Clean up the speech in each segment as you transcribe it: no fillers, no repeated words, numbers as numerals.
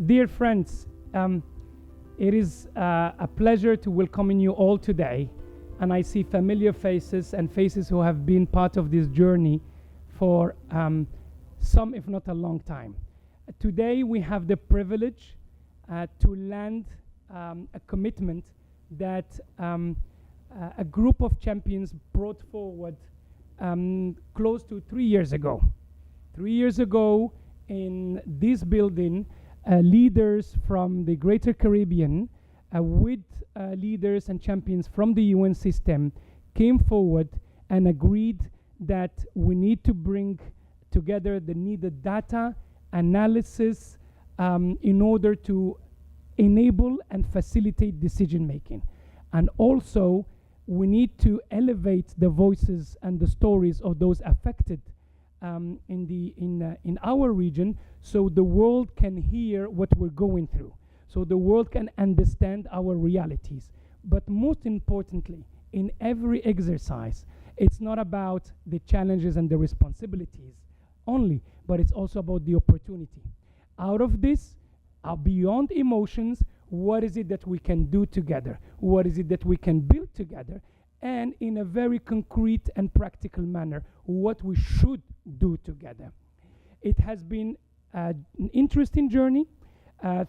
Dear friends, it is a pleasure to welcome you all today, and I see familiar faces and faces who have been part of this journey for some, if not a long time. Today we have the privilege to land a commitment that a group of champions brought forward close to 3 years ago. 3 years ago, in this building, leaders from the Greater Caribbean with leaders and champions from the UN system came forward and agreed that we need to bring together the needed data analysis in order to enable and facilitate decision making. And also, we need to elevate the voices and the stories of those affected in our region, so the world can hear what we're going through, so the world can understand our realities. But most importantly, in every exercise, it's not about the challenges and the responsibilities only, but it's also about the opportunity. Out of this, beyond emotions, what is it that we can do together? What is it that we can build together? And in a very concrete and practical manner, what we should do together. It has been an interesting journey.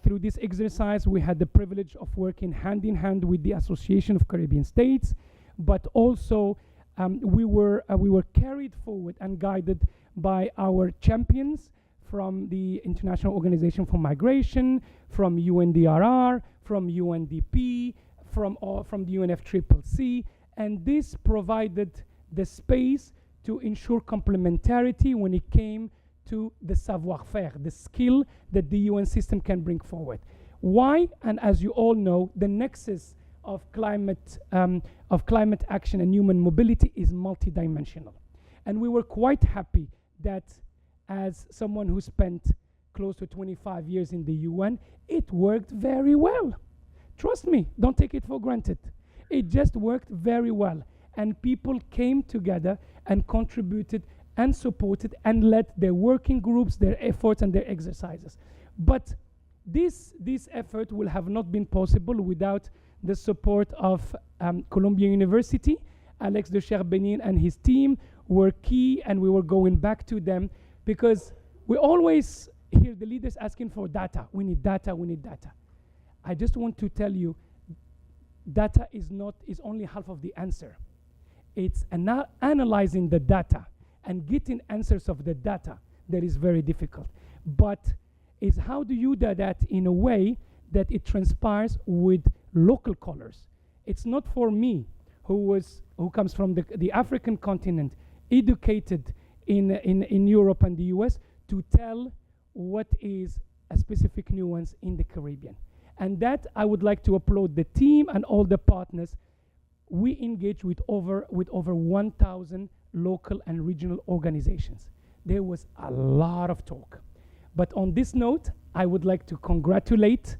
Through this exercise, we had the privilege of working hand in hand with the Association of Caribbean States, but also we were carried forward and guided by our champions from the International Organization for Migration, from UNDRR, from UNDP, from the UNFCCC, and this provided the space to ensure complementarity when it came to the savoir-faire, the skill that the UN system can bring forward. Why? And as you all know, the nexus of climate action and human mobility is multidimensional. And we were quite happy that, as someone who spent close to 25 years in the UN, it worked very well. Trust me, don't take it for granted. It just worked very well. And people came together and contributed and supported and led their working groups, their efforts and their exercises. But this effort will have not been possible without the support of Columbia University. Alex de Cherbenin and his team were key, and we were going back to them because we always hear the leaders asking for data. We need data, we need data. I just want to tell you, data is only half of the answer. It's analyzing the data and getting answers of the data that is very difficult. But it's how do you do that in a way that it transpires with local colors. It's not for me, who comes from the African continent, educated in Europe and the US, to tell what is a specific nuance in the Caribbean. And that I would like to applaud the team and all the partners. We engage with over 1,000 local and regional organizations. There was a lot of talk. But on this note, I would like to congratulate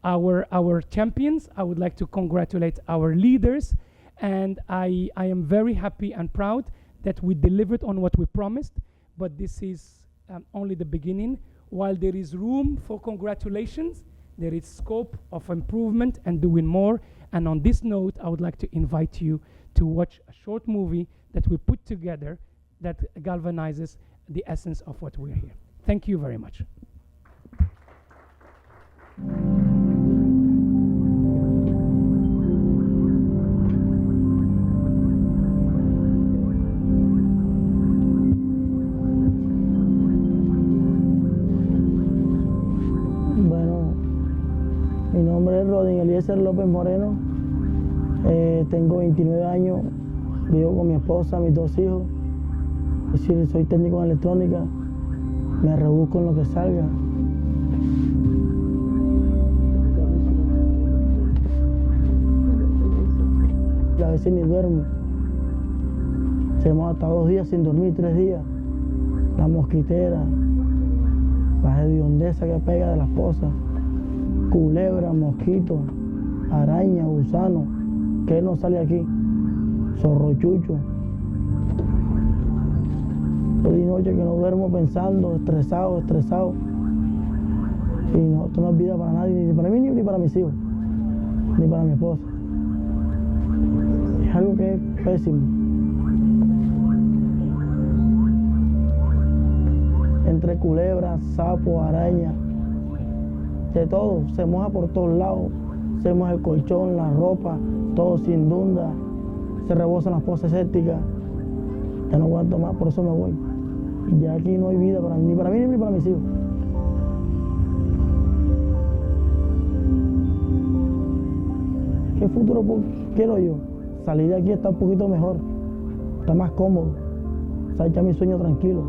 our champions. I would like to congratulate our leaders. And I am very happy and proud that we delivered on what we promised. But this is only the beginning. While there is room for congratulations, there is scope of improvement and doing more. And on this note, I would like to invite you to watch a short movie that we put together that galvanizes the essence of what we're here. Thank you very much. Mi nombre es Rodin Eliezer López Moreno, tengo 29 años, vivo con mi esposa, mis 2 hijos, es decir, soy técnico en electrónica, me rebusco en lo que salga. Y a veces ni duermo, hemos hasta 2 días sin dormir, 3 días, la mosquitera, la hediondeza que pega de las pozas. Culebra, mosquito, araña, gusano, que no sale aquí, zorrochucho. Todo y noche que no duermo pensando, estresado. Y no, esto no es vida para nadie, ni para mí ni para mis hijos, ni para mi esposa. Es algo que es pésimo. Entre culebras, sapos, arañas, de todo, se moja por todos lados, se moja el colchón, la ropa, todo se inunda, se rebosan las fosas sépticas. Ya no aguanto más, por eso me voy. Ya aquí no hay vida ni para mí ni para mis hijos. ¿Qué futuro quiero yo? Salir de aquí está un poquito mejor, está más cómodo, saber echar mi sueño tranquilo.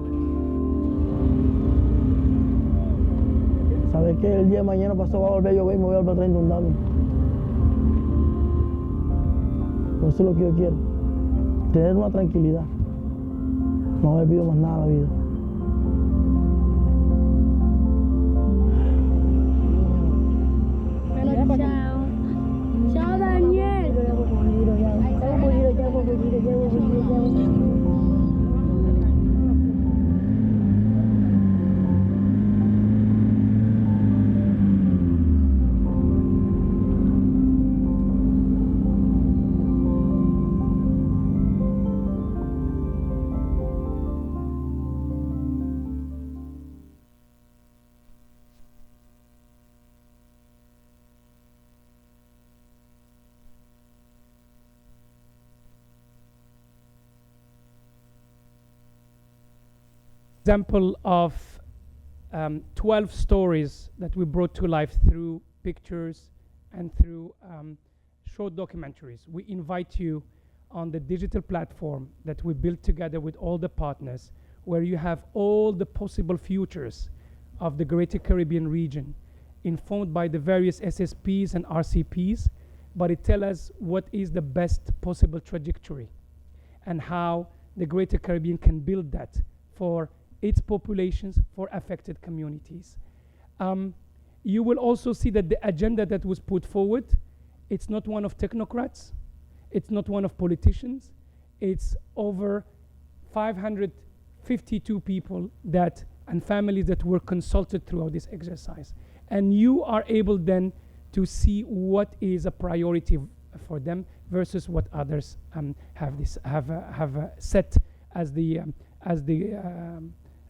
Saber que el día de mañana pasado va a volver a llover y me voy a volver a inundarme. Por eso es lo que yo quiero, tener una tranquilidad, no haber vivido más nada en la vida. Chao. Chao, Daniel. Example of 12 stories that we brought to life through pictures and through short documentaries. We invite you on the digital platform that we built together with all the partners, where you have all the possible futures of the Greater Caribbean region, informed by the various SSPs and RCPs, but it tells us what is the best possible trajectory and how the Greater Caribbean can build that for its populations, for affected communities. You will also see that the agenda that was put forward, it's not one of technocrats, it's not one of politicians, it's over 552 people that and families that were consulted throughout this exercise. And you are able then to see what is a priority for them versus what others have set as the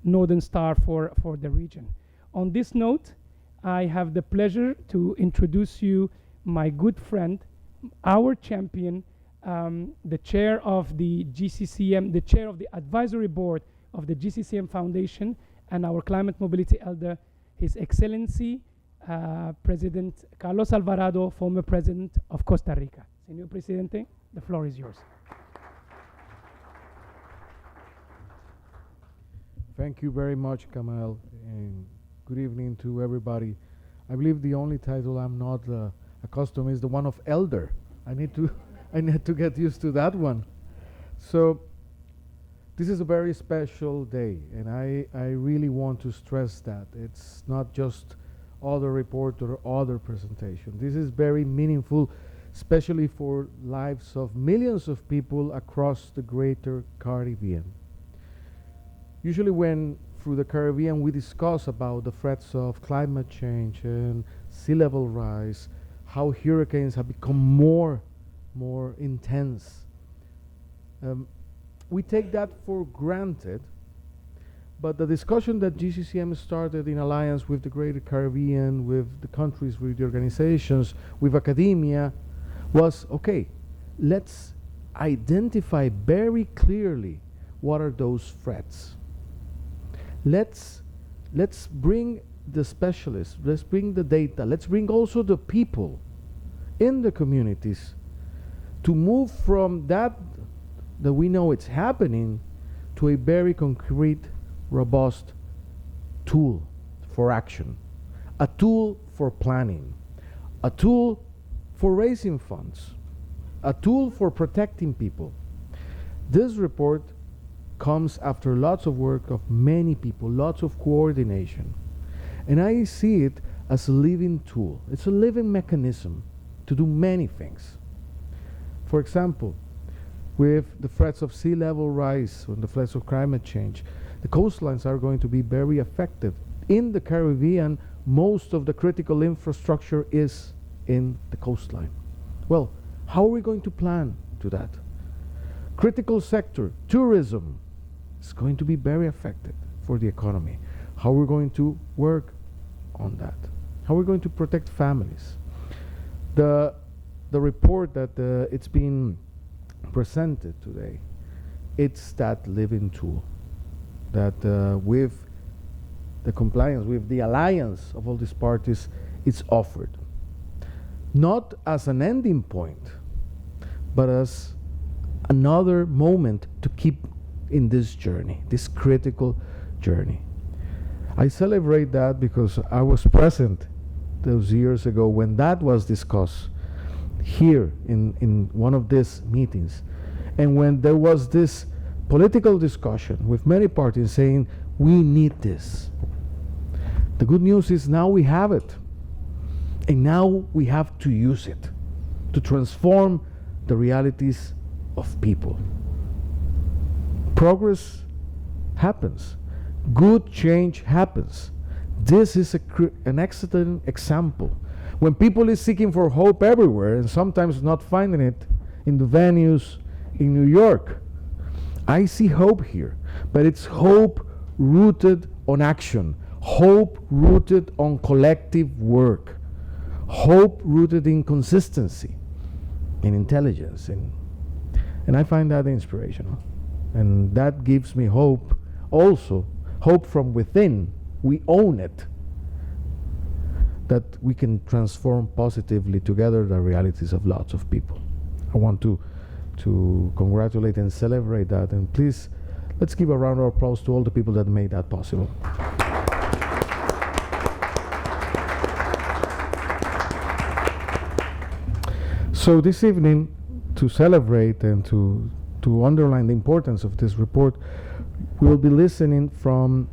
Northern Star for the region. On this note, I have the pleasure to introduce you my good friend, our champion, the chair of the GCCM, the chair of the advisory board of the GCCM Foundation, and our climate mobility elder, His Excellency President Carlos Alvarado, former president of Costa Rica. Señor Presidente, the floor is yours. Thank you very much, Kamal, and good evening to everybody. I believe the only title I'm not accustomed is the one of elder. I need to get used to that one. So this is a very special day, and I really want to stress that. It's not just other report or other presentation. This is very meaningful, especially for lives of millions of people across the Greater Caribbean. Usually when through the Caribbean we discuss about the threats of climate change and sea level rise, how hurricanes have become more intense. We take that for granted, but the discussion that GCCM started in alliance with the Greater Caribbean, with the countries, with the organizations, with academia, was, okay, let's identify very clearly what are those threats. Let's bring the specialists, let's bring the data, let's bring also the people in the communities to move from that we know it's happening to a very concrete, robust tool for action, a tool for planning, a tool for raising funds, a tool for protecting people. This report comes after lots of work of many people, lots of coordination. And I see it as a living tool. It's a living mechanism to do many things. For example, with the threats of sea level rise and the threats of climate change, the coastlines are going to be very affected in the Caribbean, most of the critical infrastructure is in the coastline. Well, how are we going to plan to that? Critical sector, tourism, is going to be very affected for the economy. How are we going to work on that? How are we going to protect families? The report that it's been presented today, it's that living tool that with the compliance, with the alliance of all these parties, it's offered. Not as an ending point, but as another moment to keep in this journey, this critical journey. I celebrate that because I was present those years ago when that was discussed here in one of these meetings, and when there was this political discussion with many parties saying we need this. The good news is now we have it, and now we have to use it to transform the realities of people. Progress happens. Good change happens. This is an excellent example. When people is seeking for hope everywhere and sometimes not finding it in the venues in New York, I see hope here, but it's hope rooted on action, hope rooted on collective work, hope rooted in consistency, in intelligence, and I find that inspirational. And that gives me hope also, hope from within. We own it, that we can transform positively together the realities of lots of people. I want to congratulate and celebrate that, and please, let's give a round of applause to all the people that made that possible. So this evening, to celebrate and to underline the importance of this report, we'll be listening from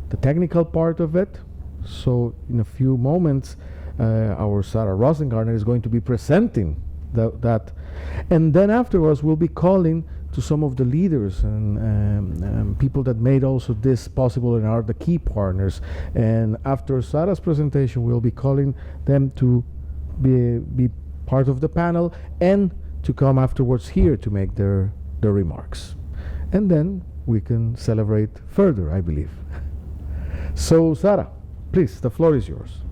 the technical part of it. So in a few moments, our Sarah Rosengartner is going to be presenting that. And then afterwards, we'll be calling to some of the leaders and people that made also this possible and are the key partners. And after Sarah's presentation, we'll be calling them to be part of the panel and to come afterwards here to make their remarks. And then we can celebrate further, I believe. So Sarah, please, the floor is yours.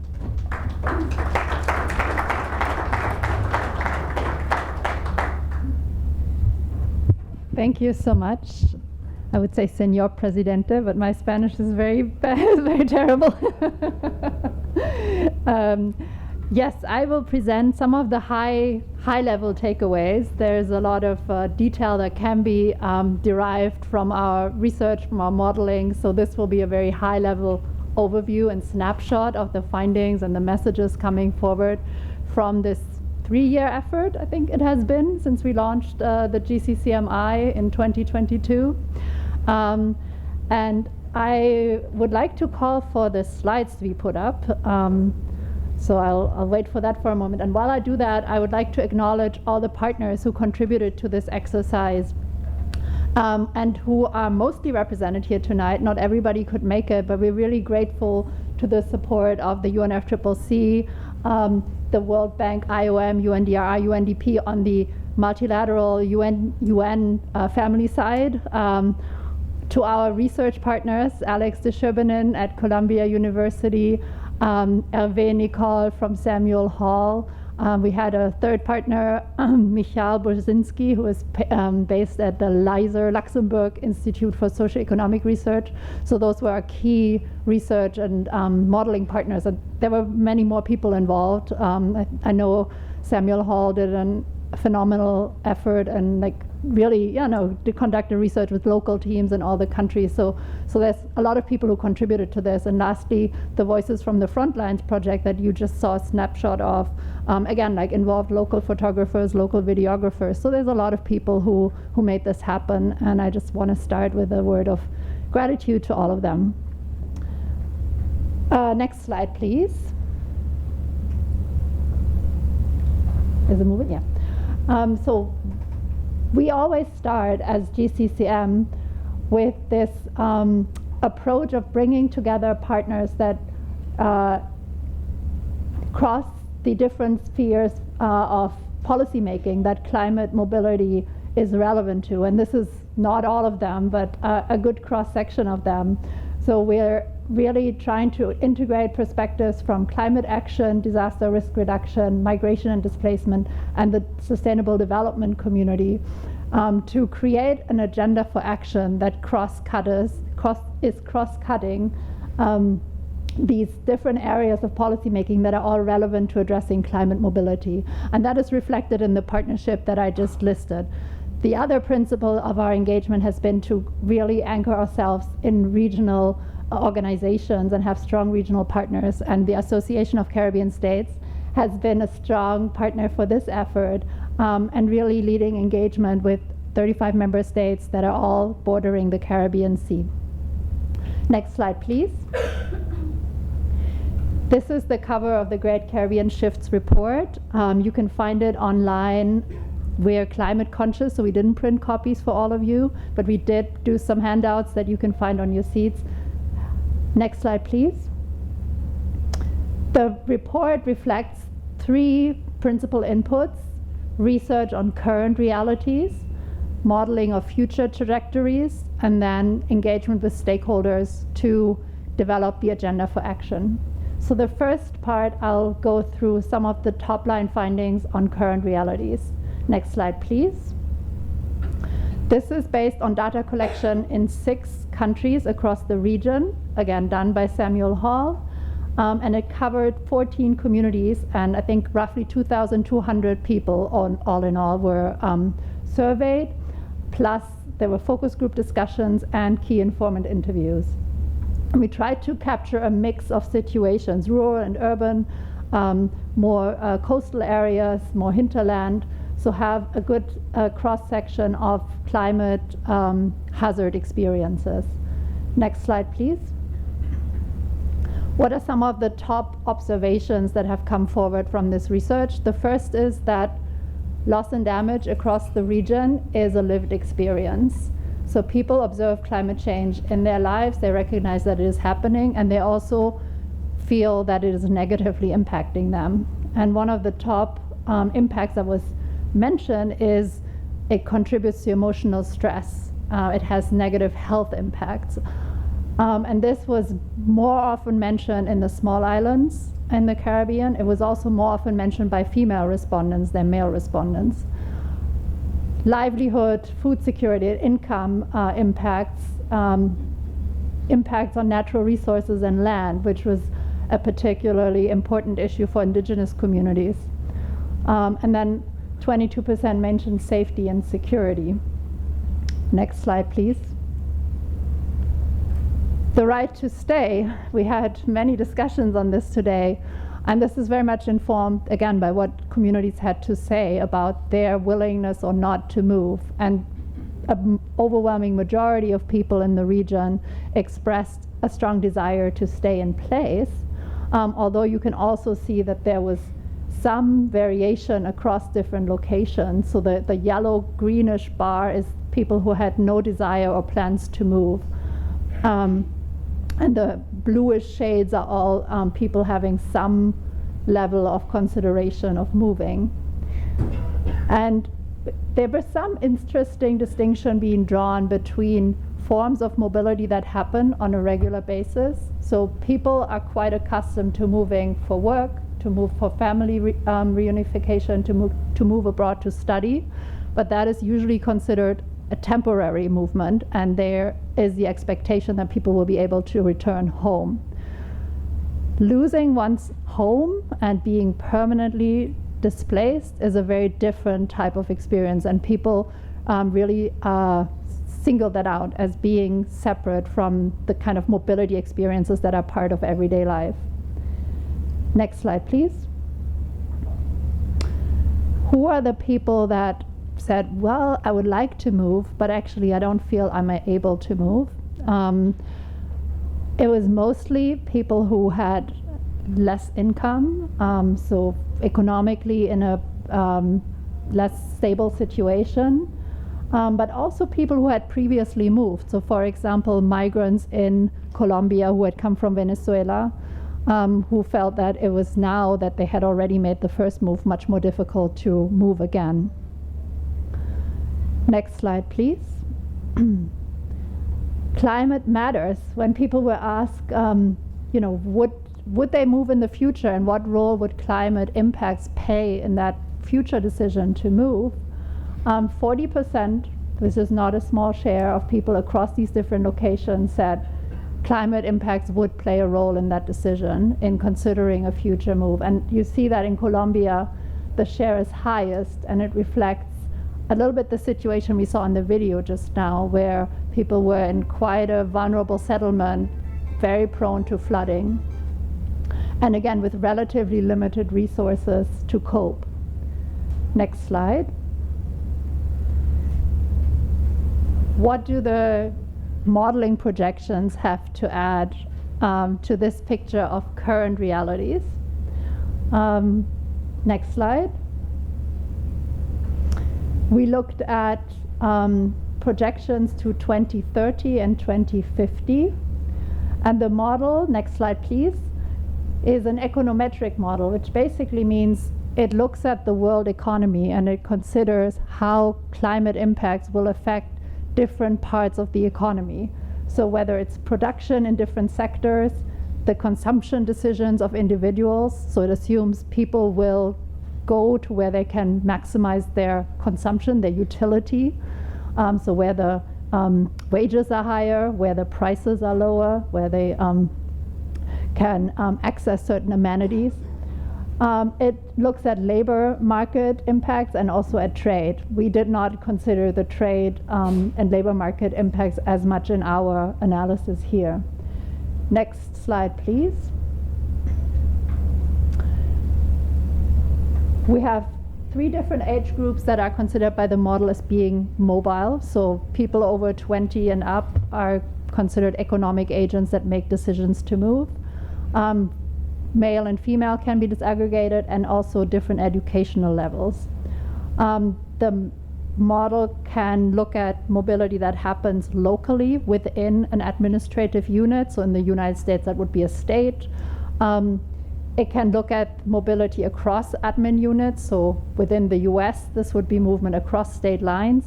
Thank you so much. I would say Señor Presidente, but my Spanish is very bad, very terrible. Yes, I will present some of the high-level takeaways. There's a lot of detail that can be derived from our research, from our modeling. So this will be a very high-level overview and snapshot of the findings and the messages coming forward from this 3-year effort, I think it has been, since we launched the GCCMI in 2022. And I would like to call for the slides to be put up. So I'll wait for that for a moment. And while I do that, I would like to acknowledge all the partners who contributed to this exercise and who are mostly represented here tonight. Not everybody could make it, but we're really grateful to the support of the UNFCCC, the World Bank, IOM, UNDRI, UNDP on the multilateral UN family side, to our research partners, Alex de Scherbenen at Columbia University, Hervé Nicole from Samuel Hall. We had a third partner, Michal Brzezinski, who is based at the Leiser Luxembourg Institute for Socioeconomic Research. So those were our key research and modeling partners. And there were many more people involved. I know Samuel Hall did a phenomenal effort and really, to conduct the research with local teams in all the countries. So there's a lot of people who contributed to this. And lastly, the Voices from the Frontlines project that you just saw a snapshot of, again, involved local photographers, local videographers. So there's a lot of people who made this happen. And I just want to start with a word of gratitude to all of them. Next slide, please. Is it moving? Yeah. So we always start as GCCM with this approach of bringing together partners that cross the different spheres of policymaking that climate mobility is relevant to. And this is not all of them, but a good cross-section of them. So we're really trying to integrate perspectives from climate action, disaster risk reduction, migration and displacement, and the sustainable development community to create an agenda for action that is cross-cutting these different areas of policymaking that are all relevant to addressing climate mobility. And that is reflected in the partnership that I just listed. The other principle of our engagement has been to really anchor ourselves in regional organizations and have strong regional partners. And the Association of Caribbean States has been a strong partner for this effort and really leading engagement with 35 member states that are all bordering the Caribbean Sea. Next slide, please. This is the cover of the Great Caribbean Shifts report. You can find it online. We're climate conscious, so we didn't print copies for all of you, but we did do some handouts that you can find on your seats. Next slide, please. The report reflects 3 principal inputs: research on current realities, modeling of future trajectories, and then engagement with stakeholders to develop the agenda for action. So the first part, I'll go through some of the top-line findings on current realities. Next slide, please. This is based on data collection in 6 countries across the region, again, done by Samuel Hall. And it covered 14 communities, and I think roughly 2,200 people all in all were surveyed, plus there were focus group discussions and key informant interviews. And we tried to capture a mix of situations, rural and urban, more coastal areas, more hinterland, so have a good cross-section of climate hazard experiences. Next slide, please. What are some of the top observations that have come forward from this research? The first is that loss and damage across the region is a lived experience. So people observe climate change in their lives, they recognize that it is happening, and they also feel that it is negatively impacting them. And one of the top impacts that was mentioned is it contributes to emotional stress. It has negative health impacts. And this was more often mentioned in the small islands in the Caribbean. It was also more often mentioned by female respondents than male respondents. Livelihood, food security, income impacts on natural resources and land, which was a particularly important issue for indigenous communities. And then 22% mentioned safety and security. Next slide, please. The right to stay, we had many discussions on this today, and this is very much informed, again, by what communities had to say about their willingness or not to move. And an overwhelming majority of people in the region expressed a strong desire to stay in place, although you can also see that there was some variation across different locations. So the yellow-greenish bar is people who had no desire or plans to move. And the bluish shades are all people having some level of consideration of moving. And there was some interesting distinction being drawn between forms of mobility that happen on a regular basis. So people are quite accustomed to moving for work, to move for family reunification, to move abroad to study, but that is usually considered a temporary movement, and there is the expectation that people will be able to return home. Losing one's home and being permanently displaced is a very different type of experience, and people really single that out as being separate from the kind of mobility experiences that are part of everyday life. Next slide, please. Who are the people that said, well, I would like to move, but actually I don't feel I'm able to move? It was mostly people who had less income, so economically in a less stable situation. but also people who had previously moved. So for example, migrants in Colombia who had come from Venezuela, who felt that it was now that they had already made the first move much more difficult to move again. Next slide, please. Climate matters. When people were asked, would they move in the future, and what role would climate impacts play in that future decision to move, 40%, this is not a small share of people across these different locations, said climate impacts would play a role in that decision in considering a future move. And you see that in Colombia, the share is highest, and it reflects a little bit the situation we saw in the video just now, where people were in quite a vulnerable settlement, very prone to flooding, and again with relatively limited resources to cope. Next slide. What do the modeling projections have to add to this picture of current realities? Next slide. We looked at projections to 2030 and 2050. And the model, next slide please, is an econometric model, which basically means it looks at the world economy and it considers how climate impacts will affect different parts of the economy. So whether it's production in different sectors, the consumption decisions of individuals, so it assumes people will go to where they can maximize their consumption, their utility, so where the wages are higher, where the prices are lower, where they can access certain amenities. It looks at labor market impacts and also at trade. We did not consider the trade and labor market impacts as much in our analysis here. Next slide, please. We have 3 different age groups that are considered by the model as being mobile. So people over 20 and up are considered economic agents that make decisions to move. Male and female can be disaggregated, and also different educational levels. The model can look at mobility that happens locally within an administrative unit. So in the United States, that would be a state. It can look at mobility across admin units. So within the US, this would be movement across state lines.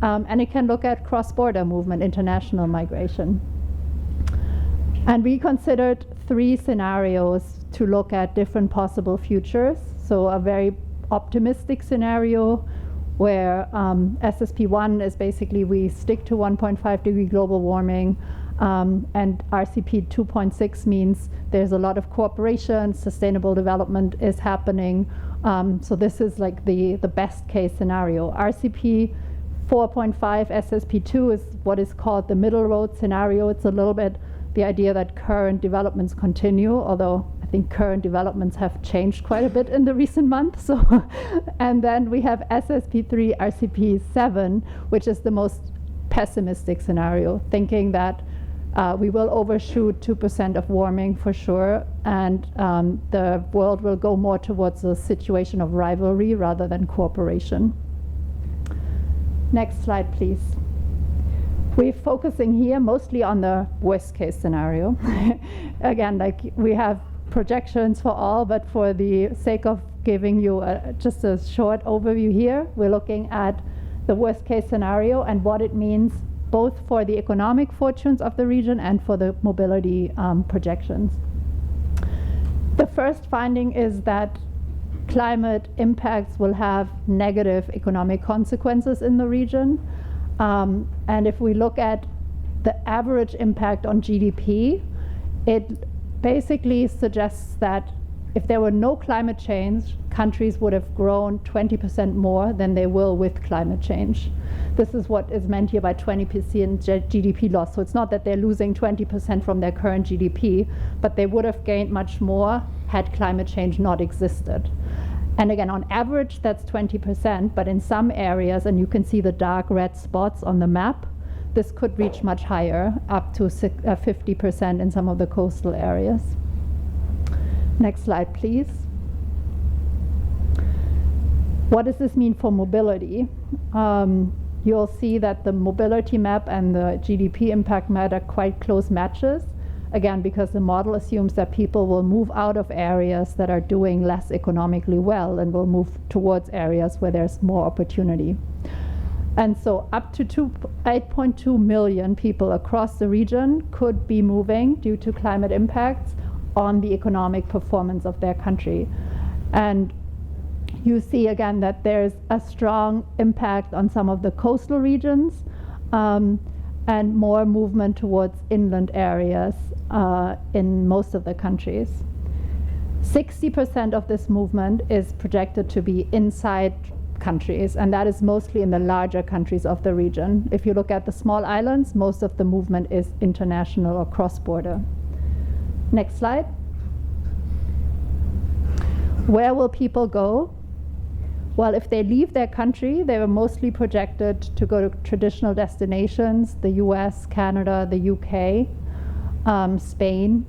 And it can look at cross-border movement, international migration. And we considered 3 scenarios to look at different possible futures. So a very optimistic scenario where SSP1 is basically we stick to 1.5 degree global warming, and RCP 2.6 means there's a lot of cooperation, sustainable development is happening. So this is like the best case scenario. RCP 4.5 SSP2 is what is called the middle road scenario. It's a little bit the idea that current developments continue, although I think current developments have changed quite a bit in the recent months. So, and then we have SSP3 RCP7, which is the most pessimistic scenario, thinking that we will overshoot 2% of warming for sure, and the world will go more towards a situation of rivalry rather than cooperation. Next slide, please. We're focusing here mostly on the worst case scenario. Again, like we have projections for all, but for the sake of giving you just a short overview here, we're looking at the worst case scenario and what it means both for the economic fortunes of the region and for the mobility projections. The first finding is that climate impacts will have negative economic consequences in the region. And if we look at the average impact on GDP, it basically suggests that if there were no climate change, countries would have grown 20% more than they will with climate change. This is what is meant here by 20% GDP loss. So it's not that they're losing 20% from their current GDP, but they would have gained much more had climate change not existed. And again, on average, that's 20%, but in some areas, and you can see the dark red spots on the map, this could reach much higher, up to 50% in some of the coastal areas. Next slide, please. What does this mean for mobility? you'll see that the mobility map and the GDP impact map are quite close matches. Again, because the model assumes that people will move out of areas that are doing less economically well and will move towards areas where there's more opportunity. And so up to 8.2 million people across the region could be moving due to climate impacts on the economic performance of their country. And you see again that there's a strong impact on some of the coastal regions and more movement towards inland areas in most of the countries. 60% of this movement is projected to be inside countries, and that is mostly in the larger countries of the region. If you look at the small islands, most of the movement is international or cross-border. Next slide. Where will people go? Well, if they leave their country, they were mostly projected to go to traditional destinations, the US, Canada, the UK, Spain.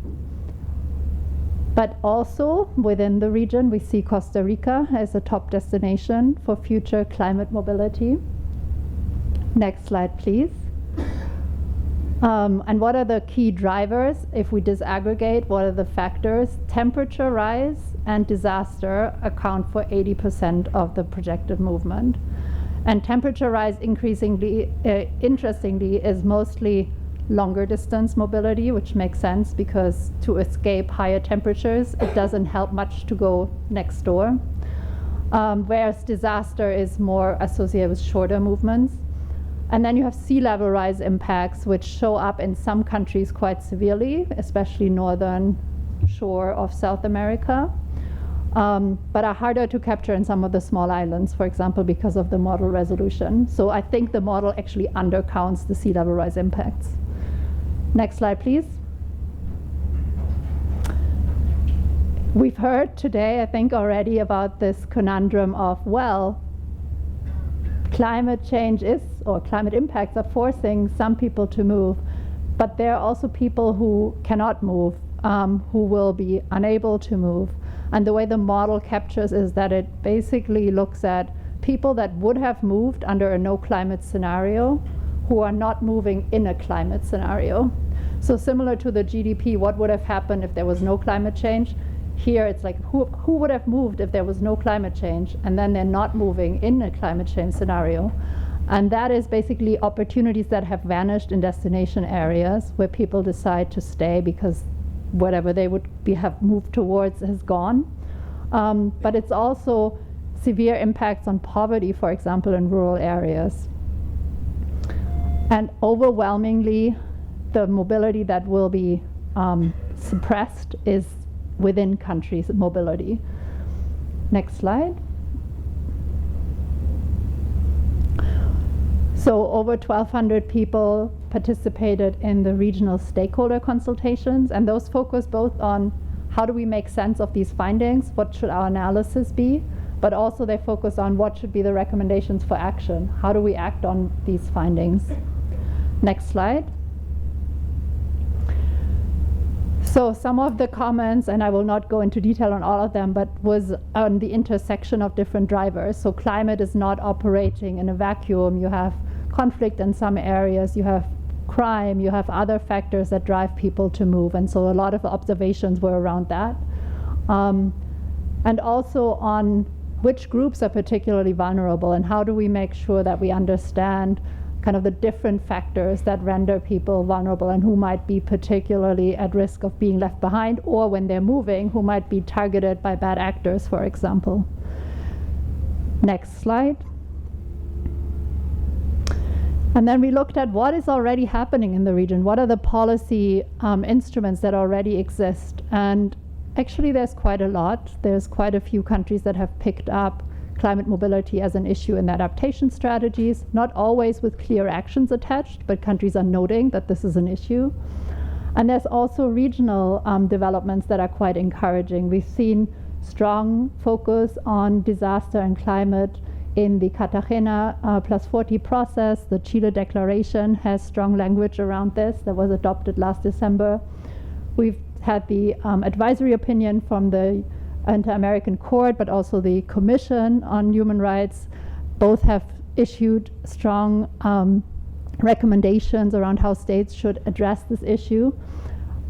But also within the region, we see Costa Rica as a top destination for future climate mobility. Next slide, please. And what are the key drivers? If we disaggregate, what are the factors? Temperature rise and disaster account for 80% of the projected movement. And temperature rise increasingly, interestingly, is mostly longer distance mobility, which makes sense because to escape higher temperatures, it doesn't help much to go next door. Whereas disaster is more associated with shorter movements. And then you have sea level rise impacts, which show up in some countries quite severely, especially northern shore of South America, but are harder to capture in some of the small islands, for example, because of the model resolution. So I think the model actually undercounts the sea level rise impacts. Next slide, please. We've heard today, I think, already about this conundrum of, well, climate change is, or climate impacts are forcing some people to move, but there are also people who cannot move, who will be unable to move. And the way the model captures is that it basically looks at people that would have moved under a no climate scenario who are not moving in a climate scenario. So similar to the GDP, what would have happened if there was no climate change? Here it's like, who would have moved if there was no climate change? And then they're not moving in a climate change scenario. And that is basically opportunities that have vanished in destination areas where people decide to stay because whatever they would have moved towards has gone. But it's also severe impacts on poverty, for example, in rural areas. And overwhelmingly, the mobility that will be suppressed is within countries' mobility. Next slide. So over 1,200 people participated in the regional stakeholder consultations, and those focus both on how do we make sense of these findings, what should our analysis be, but also they focus on what should be the recommendations for action. How do we act on these findings? Next slide. So some of the comments, and I will not go into detail on all of them, but was on the intersection of different drivers. So climate is not operating in a vacuum. You have conflict in some areas, you have crime, you have other factors that drive people to move. And so a lot of observations were around that. And also on which groups are particularly vulnerable and how do we make sure that we understand kind of the different factors that render people vulnerable and who might be particularly at risk of being left behind, or when they're moving, who might be targeted by bad actors, for example. Next slide. And then we looked at what is already happening in the region. What are the policy instruments that already exist? And actually there's quite a lot. There's quite a few countries that have picked up climate mobility as an issue in adaptation strategies, not always with clear actions attached, but countries are noting that this is an issue. And there's also regional developments that are quite encouraging. We've seen strong focus on disaster and climate in the Cartagena +40 process. The Chile Declaration has strong language around this that was adopted last December. We've had the advisory opinion from the Inter-American Court, but also the Commission on Human Rights. Both have issued strong recommendations around how states should address this issue.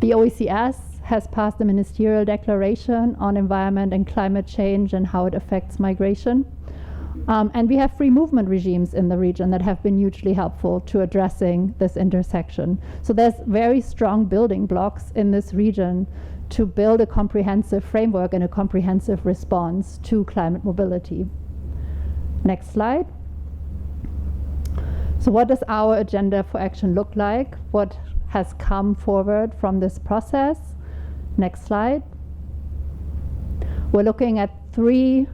The OECS has passed a ministerial declaration on environment and climate change and how it affects migration. And we have free movement regimes in the region that have been hugely helpful to addressing this intersection. So there's very strong building blocks in this region to build a comprehensive framework and a comprehensive response to climate mobility. Next slide. So what does our agenda for action look like? What has come forward from this process? Next slide. We're looking at three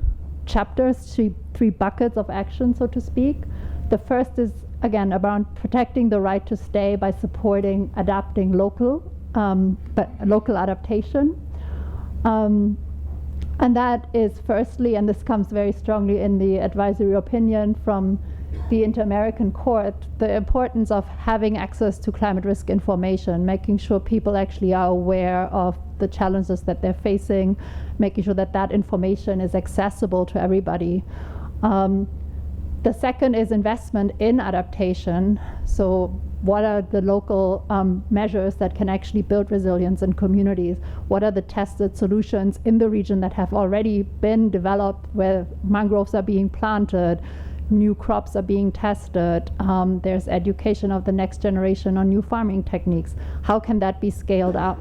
chapters, three buckets of action, so to speak. The first is, again, around protecting the right to stay by supporting adapting local adaptation. And that is firstly, and this comes very strongly in the advisory opinion from the Inter-American Court, the importance of having access to climate risk information, making sure people actually are aware of the challenges that they're facing, making sure that that information is accessible to everybody. The second is investment in adaptation. So what are the local measures that can actually build resilience in communities? What are the tested solutions in the region that have already been developed, where mangroves are being planted, new crops are being tested, there's education of the next generation on new farming techniques. How can that be scaled up?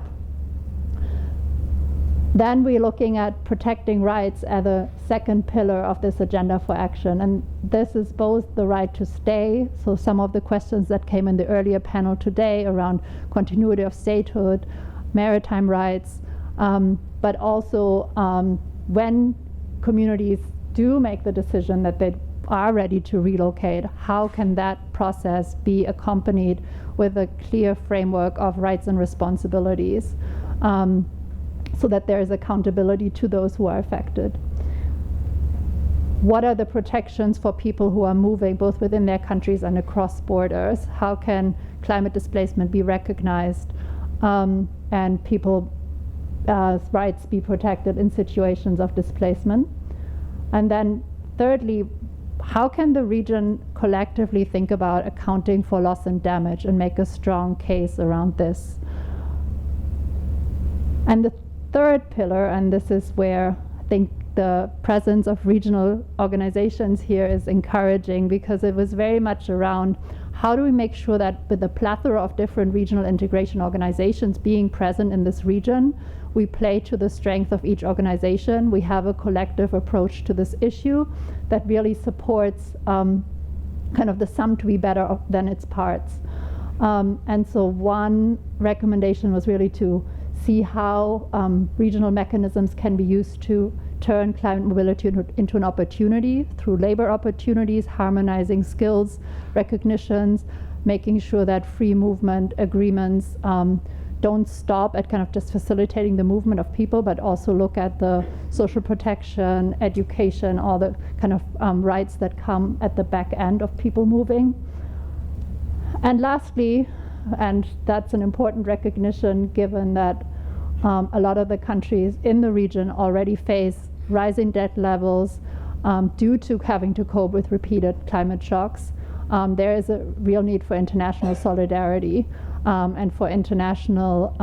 Then we're looking at protecting rights as a second pillar of this agenda for action. And this is both the right to stay, so some of the questions that came in the earlier panel today around continuity of statehood, maritime rights, but also when communities do make the decision that they are ready to relocate, how can that process be accompanied with a clear framework of rights and responsibilities? So that there is accountability to those who are affected. What are the protections for people who are moving both within their countries and across borders? How can climate displacement be recognized and people's rights be protected in situations of displacement? And then thirdly, how can the region collectively think about accounting for loss and damage and make a strong case around this? And the third pillar, and this is where I think the presence of regional organizations here is encouraging, because it was very much around how do we make sure that with the plethora of different regional integration organizations being present in this region, we play to the strength of each organization. We have a collective approach to this issue that really supports kind of the sum to be better than its parts. And so one recommendation was really to see how regional mechanisms can be used to turn climate mobility into an opportunity through labor opportunities, harmonizing skills, recognitions, making sure that free movement agreements don't stop at kind of just facilitating the movement of people, but also look at the social protection, education, all the kind of rights that come at the back end of people moving. And lastly, and that's an important recognition given that a lot of the countries in the region already face rising debt levels due to having to cope with repeated climate shocks. There is a real need for international solidarity and for international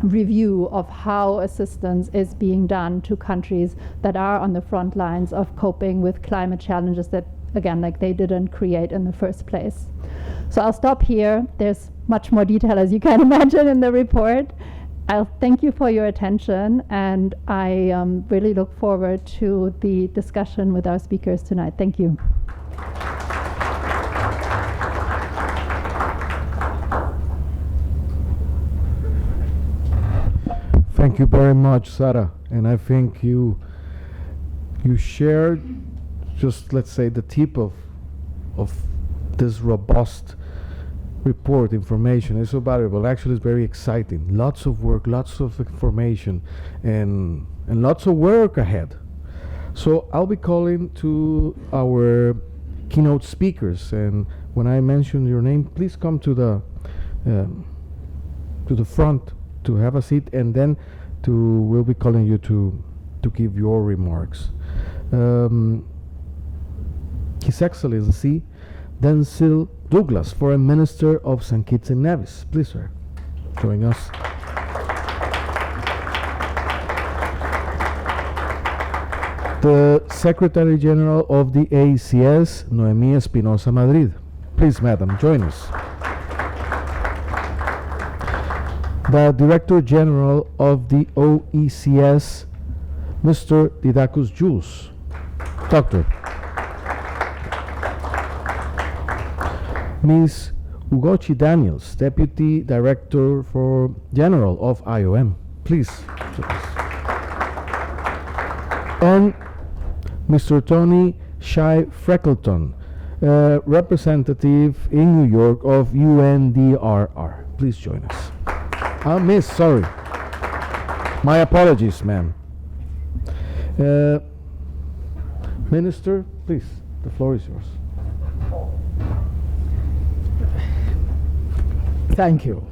review of how assistance is being done to countries that are on the front lines of coping with climate challenges that, again, like they didn't create in the first place. So I'll stop here. There's much more detail, as you can imagine, in the report. I'll thank you for your attention, and I really look forward to the discussion with our speakers tonight. Thank you. Thank you very much, Sara. And I think you shared just, let's say, the tip of this robust report. Information is so valuable. Actually, it's very exciting. Lots of work, lots of information, and lots of work ahead. So I'll be calling to our keynote speakers, and when I mention your name, please come to the front to have a seat, and then we'll be calling you to give your remarks. His Excellency Denzil Douglas, Foreign Minister of St. Kitts and Nevis. Please, sir, join us. The Secretary General of the ACS, Noemí Espinosa Madrid. Please, madam, join us. The Director General of the OECS, Mr. Didacus Jules. Doctor. Ms. Ugochi Daniels, Deputy Director General of IOM. Please. And Mr. Tony Shai Freckleton, representative in New York of UNDRR. Please join us. Miss, sorry. My apologies, ma'am. Minister, please, the floor is yours. Thank you.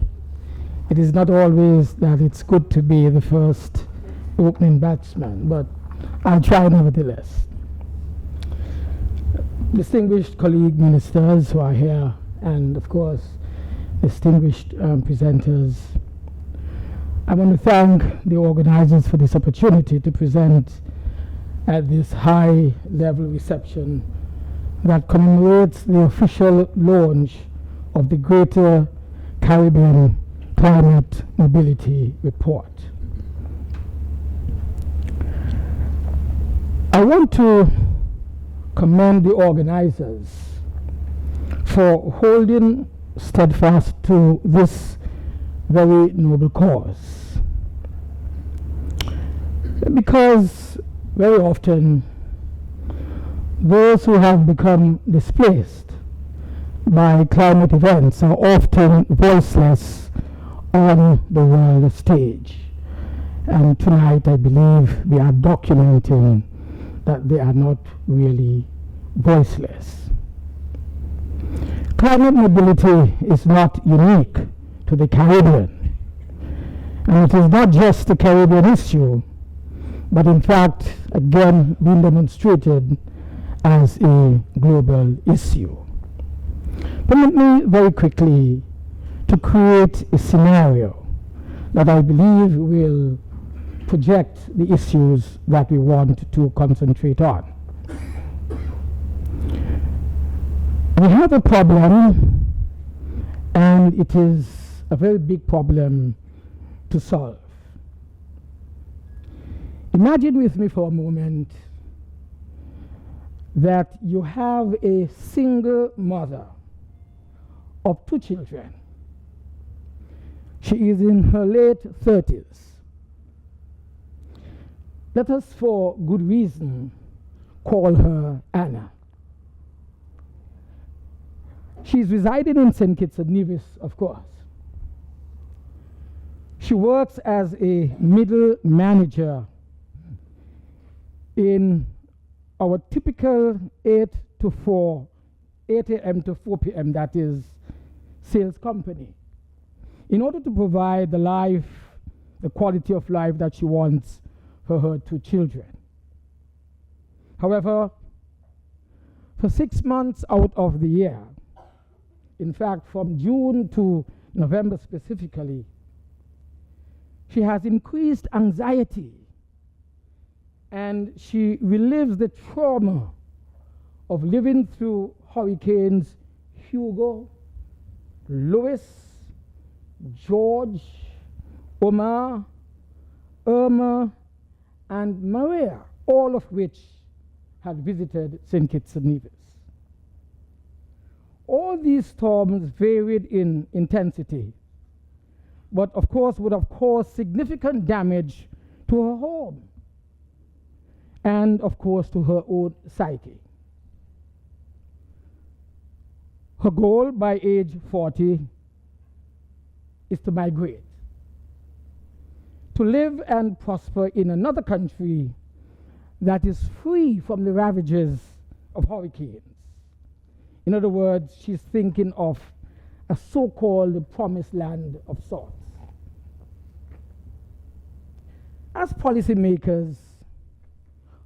It is not always that it's good to be the first opening batsman, but I'll try nevertheless. Distinguished colleague ministers who are here, and of course, distinguished presenters, I want to thank the organizers for this opportunity to present at this high-level reception that commemorates the official launch of the Greater Caribbean Climate Mobility Report. I want to commend the organizers for holding steadfast to this very noble cause, because very often those who have become displaced by climate events are often voiceless on the world stage. And tonight I believe we are documenting that they are not really voiceless. Climate mobility is not unique to the Caribbean. And it is not just a Caribbean issue, but in fact, again, being demonstrated as a global issue. Permit me very quickly to create a scenario that I believe will project the issues that we want to concentrate on. We have a problem, and it is a very big problem to solve. Imagine with me for a moment that you have a single mother of 2 children. She is in her late 30s. Let us, for good reason, call her Anna. She's residing in St. Kitts and Nevis, of course. She works as a middle manager in our typical 8 a.m. to 4 p.m., that is, sales company, in order to provide the quality of life that she wants for her 2 children. However, for 6 months out of the year, in fact, from June to November specifically, she has increased anxiety, and she relives the trauma of living through hurricanes Hugo, Louis, George, Omar, Irma, and Maria, all of which had visited St. Kitts and Nevis. All these storms varied in intensity, but of course would have caused significant damage to her home and of course to her own psyche. Her goal by age 40 is to migrate, to live and prosper in another country that is free from the ravages of hurricanes. In other words, she's thinking of a so-called promised land of sorts. As policymakers,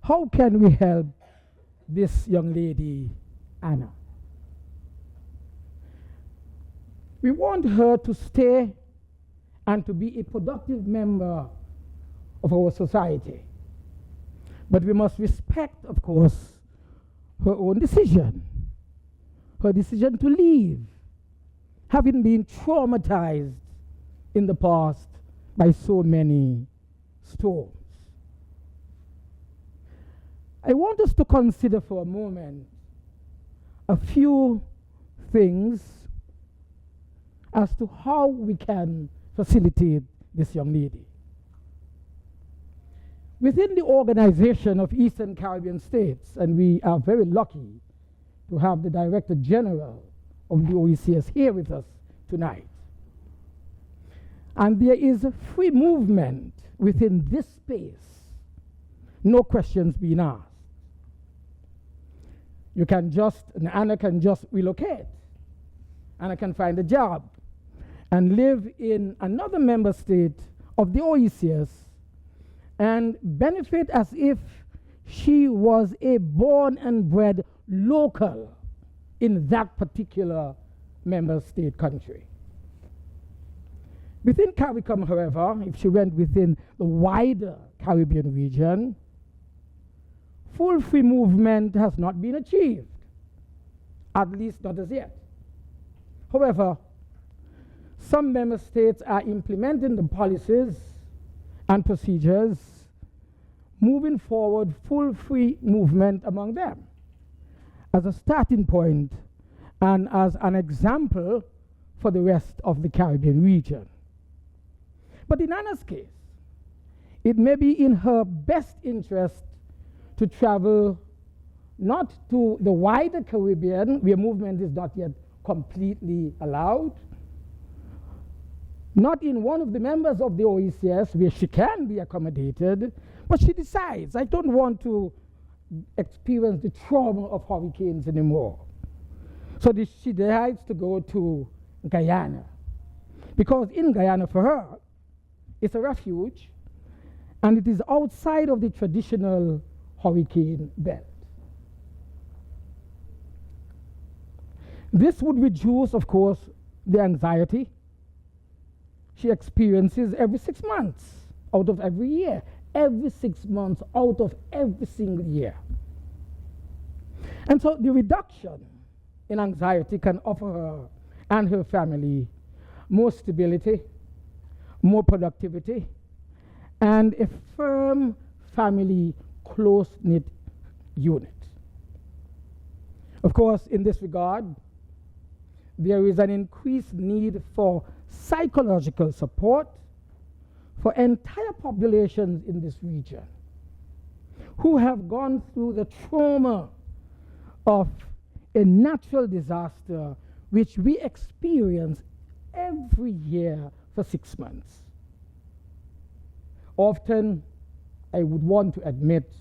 how can we help this young lady Anna. We want her to stay and to be a productive member of our society. But we must respect, of course, her own decision, her decision to leave, having been traumatized in the past by so many storms. I want us to consider for a moment a few things as to how we can facilitate this young lady. Within the Organization of Eastern Caribbean States, and we are very lucky to have the Director General of the OECS here with us tonight. And there is a free movement within this space, no questions being asked. You can just, and Anna can just relocate. Anna can find a job and live in another member state of the OECS and benefit as if she was a born and bred local in that particular member state country. Within CARICOM, however, if she went within the wider Caribbean region, full free movement has not been achieved, at least not as yet. However, some member states are implementing the policies and procedures, moving forward full free movement among them as a starting point and as an example for the rest of the Caribbean region. But in Anna's case, it may be in her best interest to travel not to the wider Caribbean, where movement is not yet completely allowed, not in one of the members of the OECS where she can be accommodated, but she decides, I don't want to experience the trauma of hurricanes anymore. So she decides to go to Guyana, because in Guyana for her, it's a refuge, and it is outside of the traditional hurricane belt. This would reduce, of course, the anxiety she experiences every 6 months out of every year, every 6 months out of every single year. And so the reduction in anxiety can offer her and her family more stability, more productivity, and a firm family close-knit unit. Of course, in this regard, there is an increased need for psychological support for entire populations in this region who have gone through the trauma of a natural disaster which we experience every year for 6 months. Often, I would want to admit,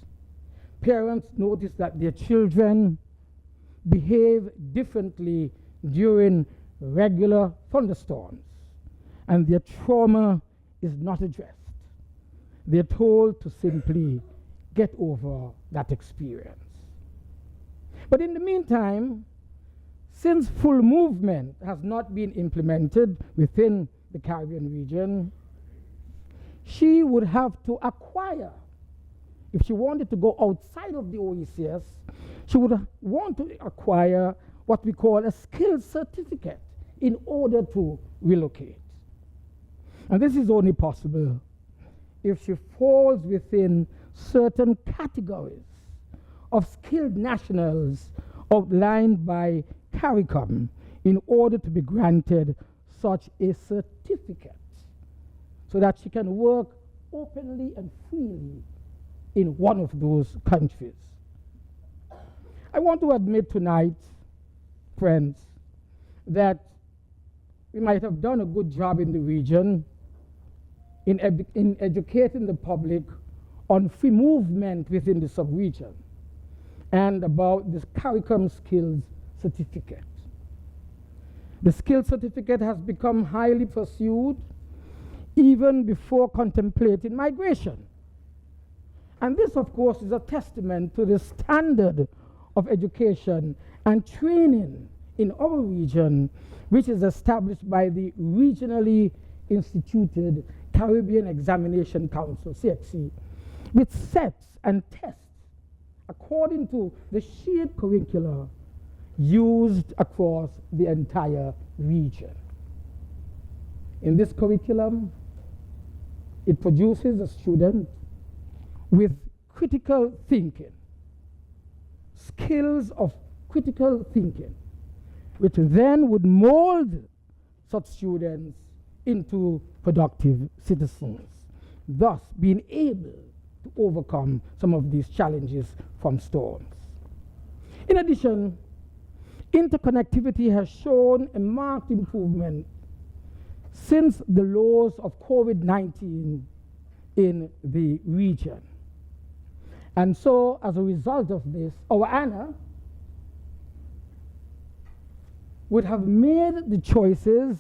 parents notice that their children behave differently during regular thunderstorms, and their trauma is not addressed. They're told to simply get over that experience. But in the meantime, since full movement has not been implemented within the Caribbean region, she would have to acquire, if she wanted to go outside of the OECS, she would want to acquire what we call a skills certificate in order to relocate. And this is only possible if she falls within certain categories of skilled nationals outlined by CARICOM in order to be granted such a certificate so that she can work openly and freely in one of those countries. I want to admit tonight, friends, that we might have done a good job in the region in educating the public on free movement within the sub-region and about this CARICOM skills certificate. The skills certificate has become highly pursued even before contemplating migration. And this, of course, is a testament to the standard of Education and Training in our region, which is established by the regionally instituted Caribbean Examination Council, CXC, which sets and tests according to the shared curricula used across the entire region. In this curriculum, it produces a student with critical thinking, skills of critical thinking, which then would mold such students into productive citizens, thus being able to overcome some of these challenges from storms. In addition, interconnectivity has shown a marked improvement since the lows of COVID-19 in the region. And so, as a result of this, our Anna would have made the choices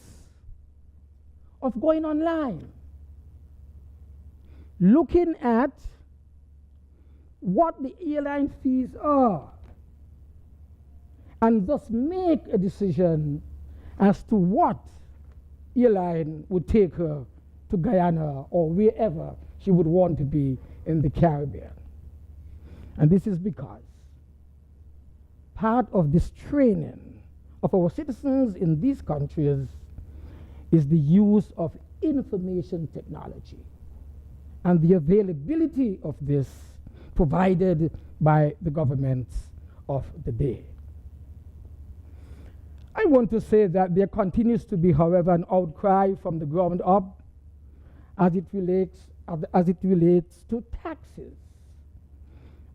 of going online, looking at what the airline fees are, and thus make a decision as to what airline would take her to Guyana or wherever she would want to be in the Caribbean. And this is because part of this training of our citizens in these countries is the use of information technology and the availability of this provided by the governments of the day. I want to say that there continues to be, however, an outcry from the ground up as it relates to taxes,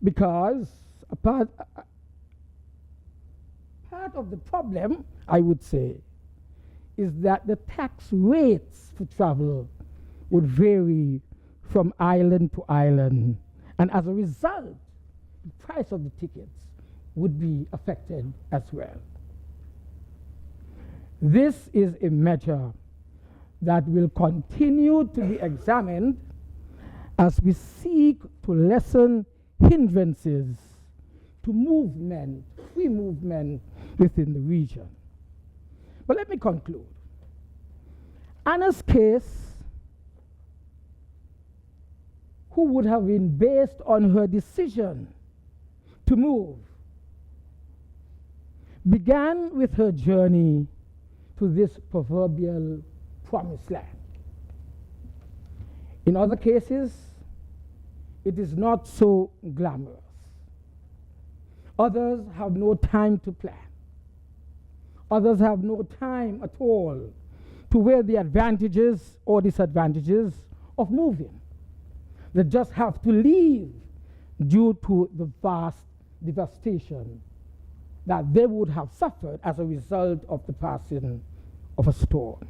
because a part of the problem, I would say, is that the tax rates for travel would vary from island to island, and as a result, the price of the tickets would be affected as well. This is a measure that will continue to be examined as we seek to lessen hindrances to movement, free movement within the region. But let me conclude. Anna's case, who would have been based on her decision to move, began with her journey to this proverbial promised land. In other cases, it is not so glamorous. Others have no time to plan. Others have no time at all to weigh the advantages or disadvantages of moving. They just have to leave due to the vast devastation that they would have suffered as a result of the passing of a storm.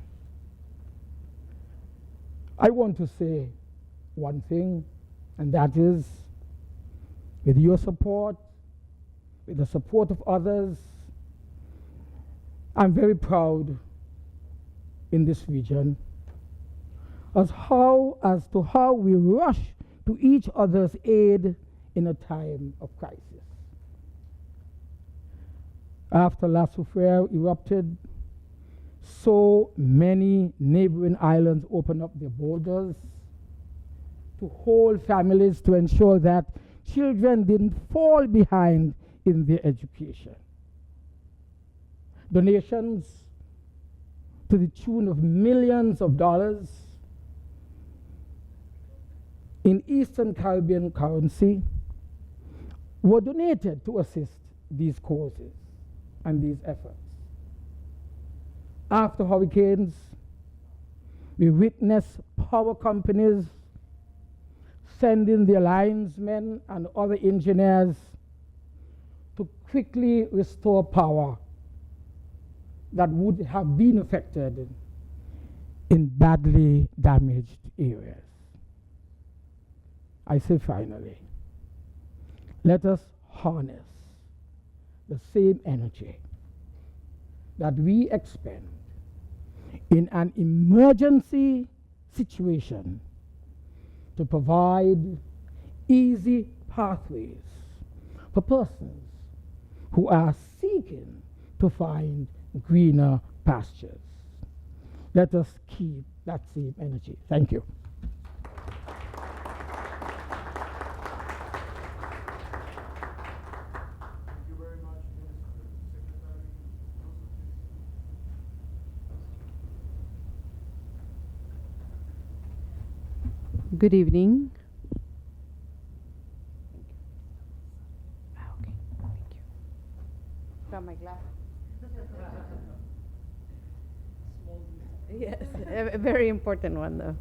I want to say one thing, and that is, with your support, with the support of others, I'm very proud in this region as to how we rush to each other's aid in a time of crisis. After La Soufrière erupted, so many neighboring islands opened up their borders to hold families to ensure that children didn't fall behind in their education. Donations to the tune of millions of dollars in Eastern Caribbean currency were donated to assist these causes and these efforts. After hurricanes, we witnessed power companies sending their linesmen and other engineers to quickly restore power that would have been affected in badly damaged areas. I say finally, let us harness the same energy that we expend in an emergency situation to provide easy pathways for persons who are seeking to find greener pastures. Let us keep that same energy. Thank you. Good evening. Okay, thank you. Got my glasses. Yes, a very important one though.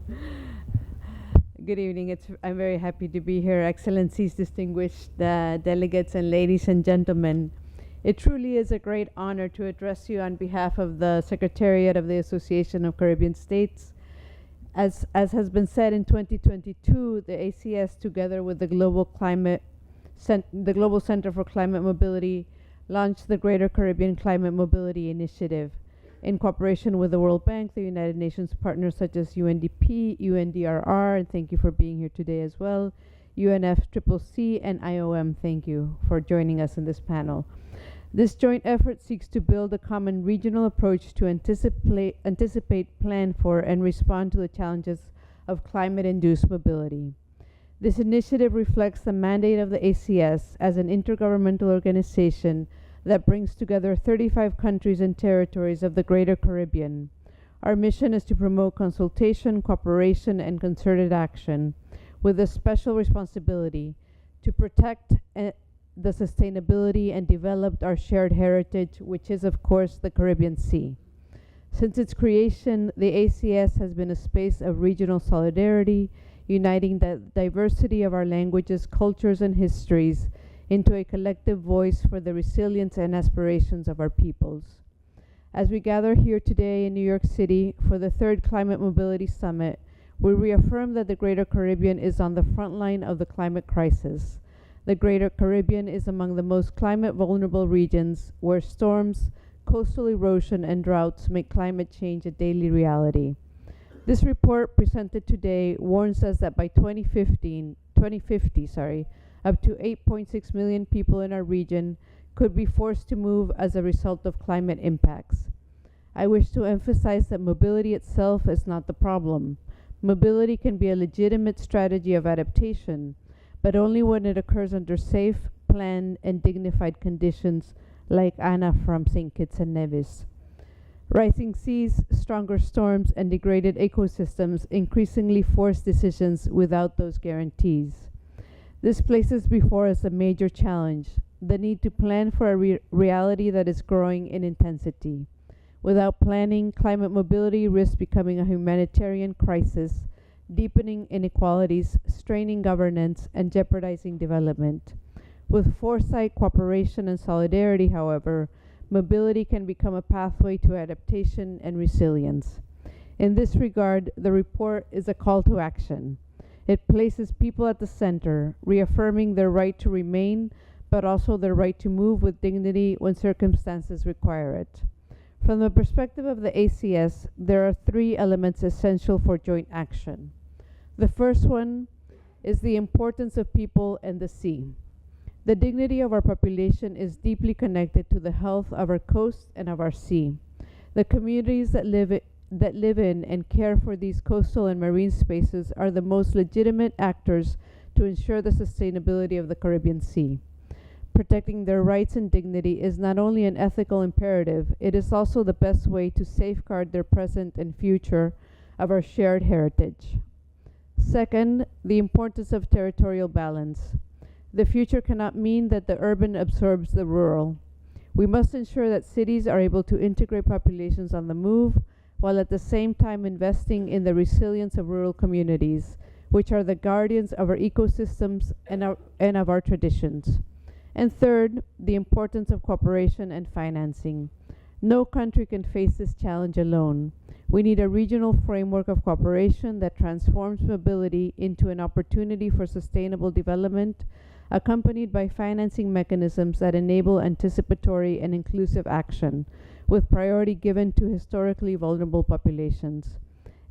Good evening. I'm very happy to be here, Excellencies, distinguished delegates, and ladies and gentlemen. It truly is a great honor to address you on behalf of the Secretariat of the Association of Caribbean States. As has been said, in 2022, the ACS, together with the Global Center for Climate Mobility, launched the Greater Caribbean Climate Mobility Initiative in cooperation with the World Bank, the United Nations partners such as UNDP, UNDRR, and thank you for being here today as well, UNFCCC, and IOM. Thank you for joining us in this panel. This joint effort seeks to build a common regional approach to anticipate, plan for, and respond to the challenges of climate-induced mobility. This initiative reflects the mandate of the ACS as an intergovernmental organization that brings together 35 countries and territories of the Greater Caribbean. Our mission is to promote consultation, cooperation, and concerted action, with a special responsibility to protect the sustainability and developed our shared heritage, which is, of course, the Caribbean Sea. Since its creation, the ACS has been a space of regional solidarity, uniting the diversity of our languages, cultures, and histories into a collective voice for the resilience and aspirations of our peoples. As we gather here today in New York City for the 3rd Climate Mobility Summit, we reaffirm that the Greater Caribbean is on the front line of the climate crisis. The Greater Caribbean is among the most climate vulnerable regions, where storms, coastal erosion, and droughts make climate change a daily reality. This report presented today warns us that by 2050, up to 8.6 million people in our region could be forced to move as a result of climate impacts. I wish to emphasize that mobility itself is not the problem. Mobility can be a legitimate strategy of adaptation, but only when it occurs under safe, planned, and dignified conditions, like Anna from St. Kitts and Nevis. Rising seas, stronger storms, and degraded ecosystems increasingly force decisions without those guarantees. This places before us a major challenge, the need to plan for a reality that is growing in intensity. Without planning, climate mobility risks becoming a humanitarian crisis, deepening inequalities, straining governance, and jeopardizing development. With foresight, cooperation, and solidarity, however, mobility can become a pathway to adaptation and resilience. In this regard, the report is a call to action. It places people at the center, reaffirming their right to remain, but also their right to move with dignity when circumstances require it. From the perspective of the ACS, there are 3 elements essential for joint action. The first one is the importance of people and the sea. The dignity of our population is deeply connected to the health of our coast and of our sea. The communities that live in and care for these coastal and marine spaces are the most legitimate actors to ensure the sustainability of the Caribbean Sea. Protecting their rights and dignity is not only an ethical imperative, it is also the best way to safeguard their present and future of our shared heritage. Second, the importance of territorial balance. The future cannot mean that the urban absorbs the rural. We must ensure that cities are able to integrate populations on the move, while at the same time investing in the resilience of rural communities, which are the guardians of our ecosystems and of our traditions. And third, the importance of cooperation and financing. No country can face this challenge alone. We need a regional framework of cooperation that transforms mobility into an opportunity for sustainable development, accompanied by financing mechanisms that enable anticipatory and inclusive action, with priority given to historically vulnerable populations.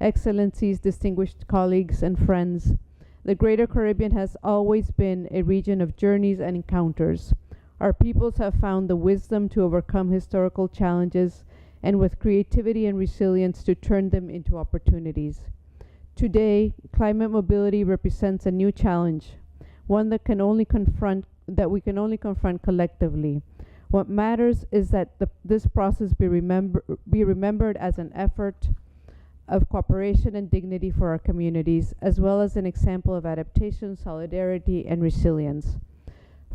Excellencies, distinguished colleagues, and friends, the Greater Caribbean has always been a region of journeys and encounters. Our peoples have found the wisdom to overcome historical challenges and with creativity and resilience to turn them into opportunities. Today, climate mobility represents a new challenge, one that we can only confront collectively. What matters is that this process be remembered as an effort of cooperation and dignity for our communities, as well as an example of adaptation, solidarity, and resilience.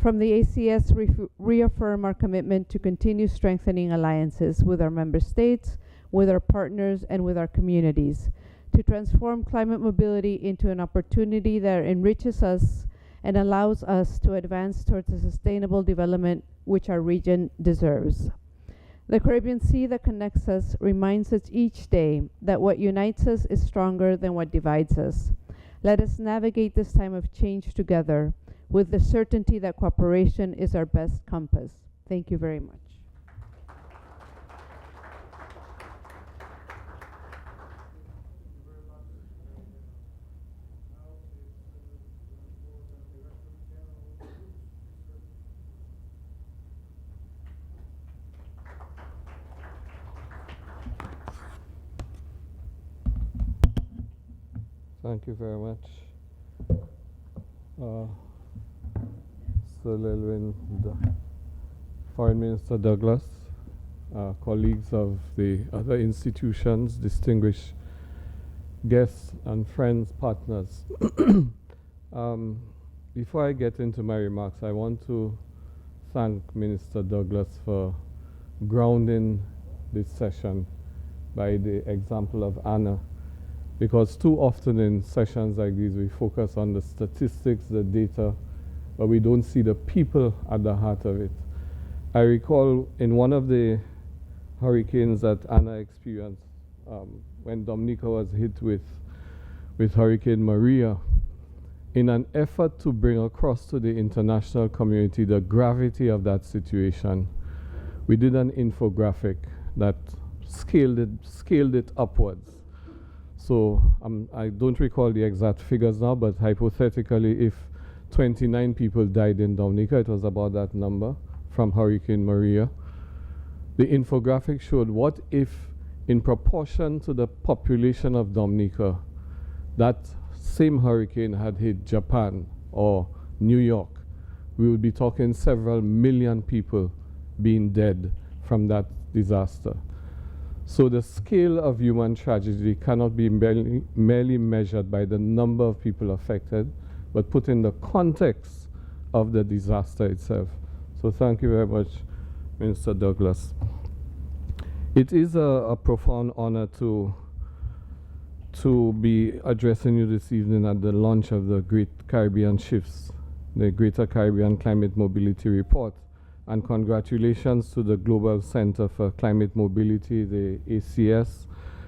From the ACS, reaffirm our commitment to continue strengthening alliances with our member states, with our partners, and with our communities, to transform climate mobility into an opportunity that enriches us and allows us to advance towards the sustainable development which our region deserves. The Caribbean Sea that connects us reminds us each day that what unites us is stronger than what divides us. Let us navigate this time of change together with the certainty that cooperation is our best compass. Thank you very much. Thank you very much. Sir Lelwyn, Foreign Minister Douglas, colleagues of the other institutions, distinguished guests and friends, partners. Before I get into my remarks, I want to thank Minister Douglas for grounding this session by the example of Anna, because too often in sessions like these we focus on the statistics, the data, but we don't see the people at the heart of it. I recall in one of the hurricanes that Anna experienced, when Dominica was hit with Hurricane Maria, in an effort to bring across to the international community the gravity of that situation, we did an infographic that scaled it upwards. So I don't recall the exact figures now, but hypothetically, if 29 people died in Dominica, it was about that number from Hurricane Maria. The infographic showed what if, in proportion to the population of Dominica, that same hurricane had hit Japan or New York. We would be talking several million people being dead from that disaster. So the scale of human tragedy cannot be merely measured by the number of people affected, but put in the context of the disaster itself. So thank you very much, Minister Douglas. It is a profound honor to be addressing you this evening at the launch of the Great Caribbean Shifts, the Greater Caribbean Climate Mobility Report. And congratulations to the Global Center for Climate Mobility, the ACS,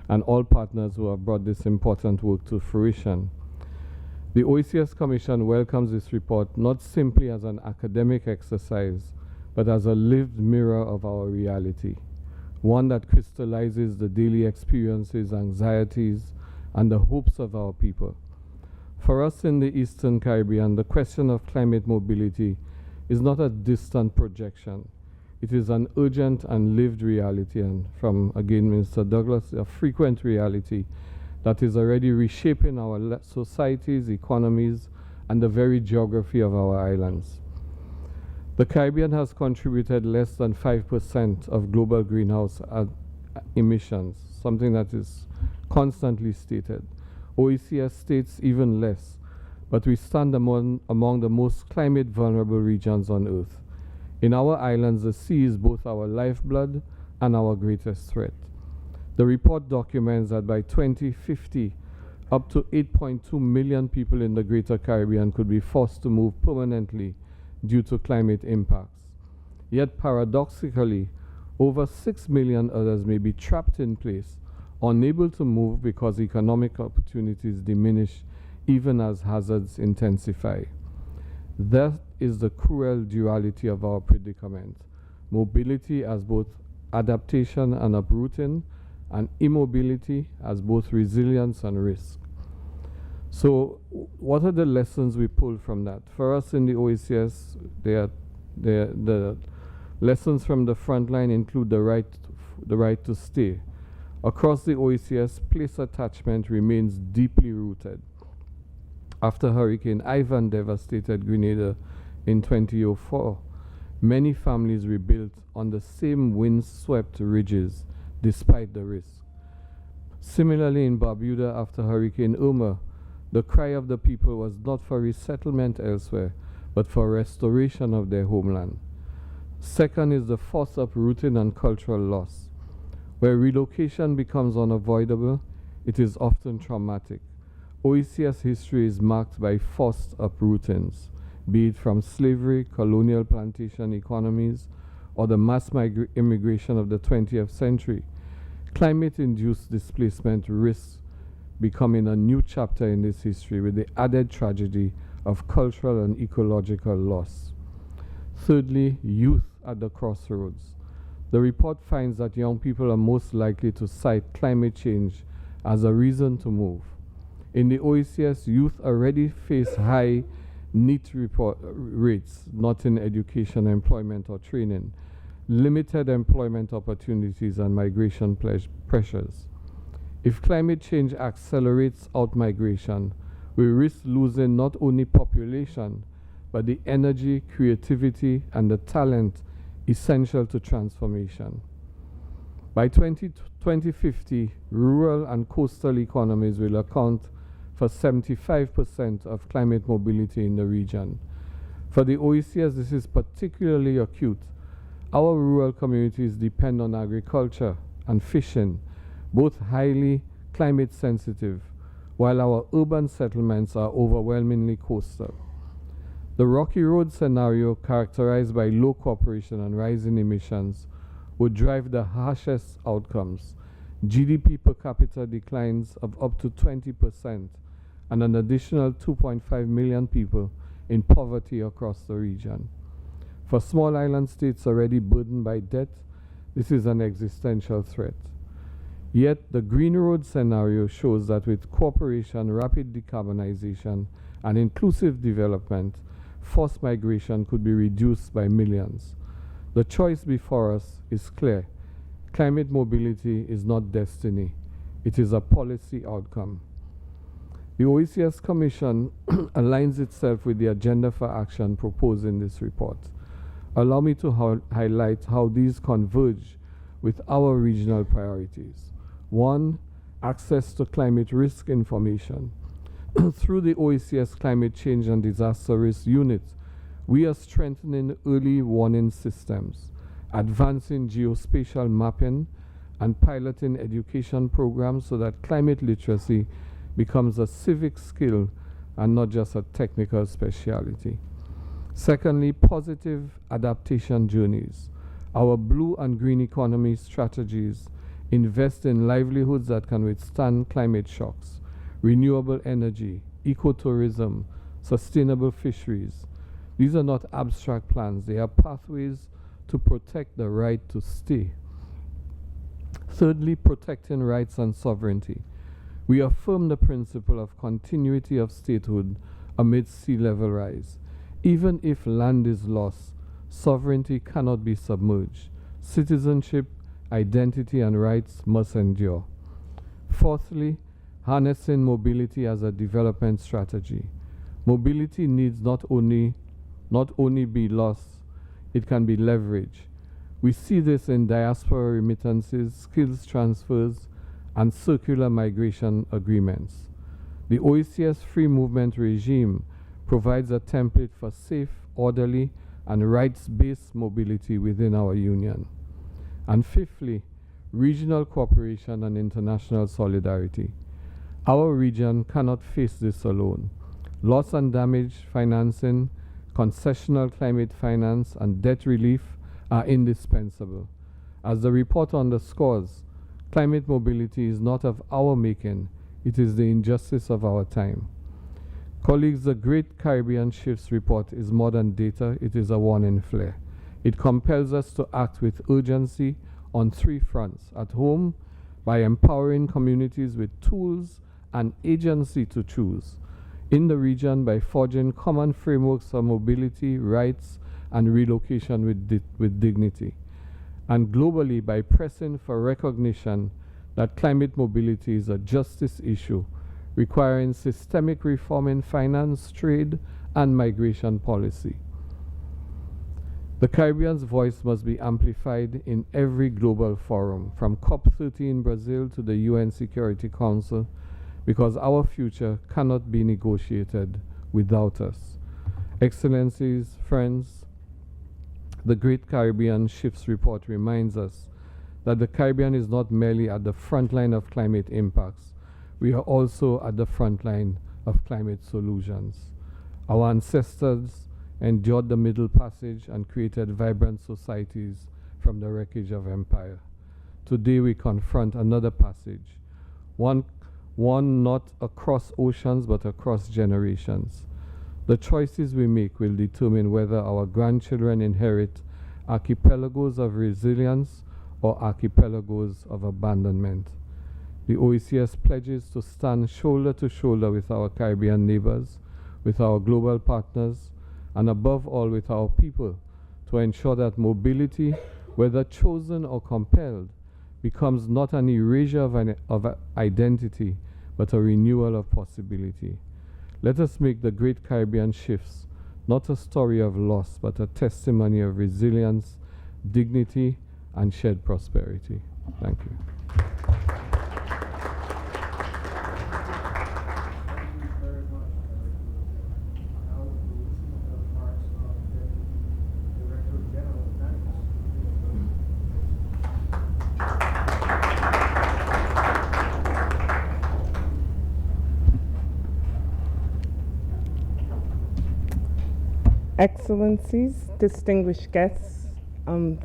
and all partners who have brought this important work to fruition. The OECS Commission welcomes this report not simply as an academic exercise, but as a lived mirror of our reality, one that crystallizes the daily experiences, anxieties, and the hopes of our people. For us in the Eastern Caribbean, the question of climate mobility is not a distant projection. It is an urgent and lived reality, and from, again, Minister Douglas, a frequent reality that is already reshaping our societies, economies, and the very geography of our islands. The Caribbean has contributed less than 5% of global greenhouse emissions, something that is constantly stated. OECS states even less, but we stand among the most climate vulnerable regions on Earth. In our islands, the sea is both our lifeblood and our greatest threat. The report documents that by 2050, up to 8.2 million people in the Greater Caribbean could be forced to move permanently due to climate impacts. Yet paradoxically, over 6 million others may be trapped in place, unable to move because economic opportunities diminish even as hazards intensify. That is the cruel duality of our predicament. Mobility as both adaptation and uprooting, and immobility as both resilience and risk. So what are the lessons we pull from that? For us in the OECS, there are The lessons from the front line include the right to stay. Across the OECS, place attachment remains deeply rooted. After Hurricane Ivan devastated Grenada in 2004, many families rebuilt on the same wind-swept ridges despite the risk. Similarly, in Barbuda after Hurricane Irma, the cry of the people was not for resettlement elsewhere, but for restoration of their homeland. Second is the forced uprooting and cultural loss. Where relocation becomes unavoidable, it is often traumatic. OECS history is marked by forced uprootings, be it from slavery, colonial plantation economies, or the mass immigration of the 20th century. Climate-induced displacement risks becoming a new chapter in this history with the added tragedy of cultural and ecological loss. Thirdly, youth at the crossroads. The report finds that young people are most likely to cite climate change as a reason to move. In the OECS, youth already face high NEET rates, not in education, employment, or training, limited employment opportunities, and migration pressures. If climate change accelerates out-migration, we risk losing not only population, but the energy, creativity, and the talent essential to transformation. By 2050, rural and coastal economies will account for 75% of climate mobility in the region. For the OECS, this is particularly acute. Our rural communities depend on agriculture and fishing, both highly climate sensitive, while our urban settlements are overwhelmingly coastal. The Rocky Road scenario, characterized by low cooperation and rising emissions, would drive the harshest outcomes: GDP per capita declines of up to 20% and an additional 2.5 million people in poverty across the region. For small island states already burdened by debt, this is an existential threat. Yet the Green Road scenario shows that with cooperation, rapid decarbonization, and inclusive development, forced migration could be reduced by millions. The choice before us is clear. Climate mobility is not destiny. It is a policy outcome. The OECS Commission aligns itself with the agenda for action proposed in this report. Allow me to highlight how these converge with our regional priorities. 1. Access to climate risk information. Through the OECS Climate Change and Disaster Risk Unit, we are strengthening early warning systems, advancing geospatial mapping, and piloting education programs so that climate literacy becomes a civic skill and not just a technical specialty. Secondly, positive adaptation journeys. Our blue and green economy strategies invest in livelihoods that can withstand climate shocks, renewable energy, ecotourism, sustainable fisheries. These are not abstract plans. They are pathways to protect the right to stay. Thirdly, protecting rights and sovereignty. We affirm the principle of continuity of statehood amidst sea level rise. Even if land is lost, sovereignty cannot be submerged. Citizenship, identity, and rights must endure. Fourthly, harnessing mobility as a development strategy. Mobility needs not only be lost, it can be leveraged. We see this in diaspora remittances, skills transfers, and circular migration agreements. The OECS free movement regime provides a template for safe, orderly, and rights-based mobility within our union. And fifthly, regional cooperation and international solidarity. Our region cannot face this alone. Loss and damage financing, concessional climate finance, and debt relief are indispensable. As the report underscores, climate mobility is not of our making, it is the injustice of our time. Colleagues, the Great Caribbean Shifts report is more than data, it is a warning flare. It compels us to act with urgency on three fronts. At home, by empowering communities with tools and agency to choose. In the region, by forging common frameworks for mobility, rights, and relocation with dignity. And globally, by pressing for recognition that climate mobility is a justice issue requiring systemic reform in finance, trade, and migration policy. The Caribbean's voice must be amplified in every global forum, from COP30 in Brazil to the UN Security Council, because our future cannot be negotiated without us. Excellencies, friends, the Great Caribbean Shifts Report reminds us that the Caribbean is not merely at the front line of climate impacts, we are also at the front line of climate solutions. Our ancestors endured the Middle Passage and created vibrant societies from the wreckage of empire. Today we confront another passage, one not across oceans but across generations. The choices we make will determine whether our grandchildren inherit archipelagos of resilience or archipelagos of abandonment. The OECS pledges to stand shoulder to shoulder with our Caribbean neighbors, with our global partners, and above all with our people, to ensure that mobility, whether chosen or compelled, becomes not an erasure of identity, but a renewal of possibility. Let us make the Great Caribbean Shifts not a story of loss, but a testimony of resilience, dignity, and shared prosperity. Thank you. Excellencies, distinguished guests,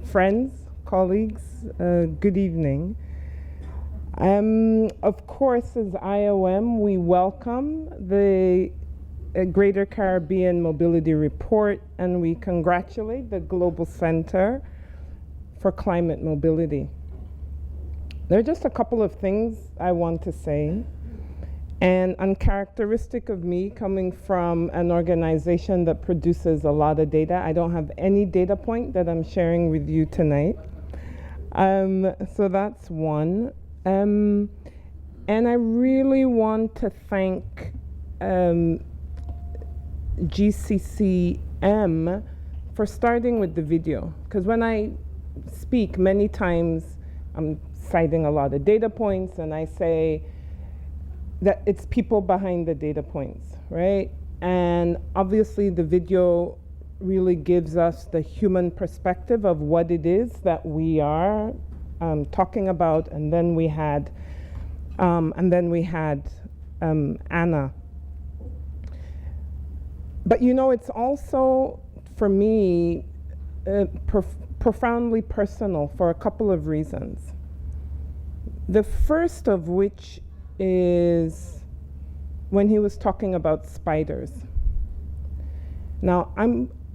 friends, colleagues, good evening. Of course, as IOM, we welcome the Greater Caribbean Mobility Report, and we congratulate the Global Center for Climate Mobility. There are just a couple of things I want to say. And uncharacteristic of me, coming from an organization that produces a lot of data, I don't have any data point that I'm sharing with you tonight. So that's one. And I really want to thank GCCM for starting with the video. Because when I speak, many times I'm citing a lot of data points, and I say, that it's people behind the data points, right? And obviously the video really gives us the human perspective of what it is that we are talking about. And then we had Anna. But you know, it's also, for me, profoundly personal for a couple of reasons. The first of which is when he was talking about spiders. Now,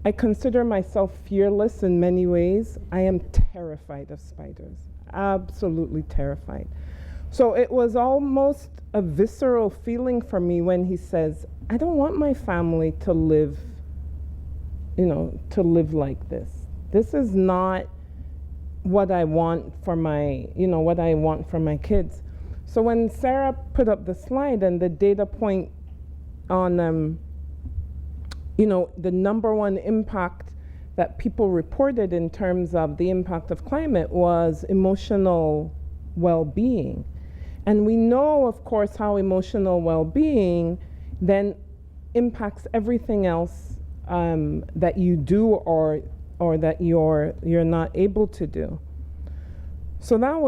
I consider myself fearless in many ways. I am terrified of spiders, absolutely terrified. So it was almost a visceral feeling for me when he says, I don't want my family to live, to live like this. This is not what I want for my, what I want for my kids. So when Sarah put up the slide and the data point on, the number one impact that people reported in terms of the impact of climate was emotional well-being. And we know, of course, how emotional well-being then impacts everything else that you do or that you're not able to do. So that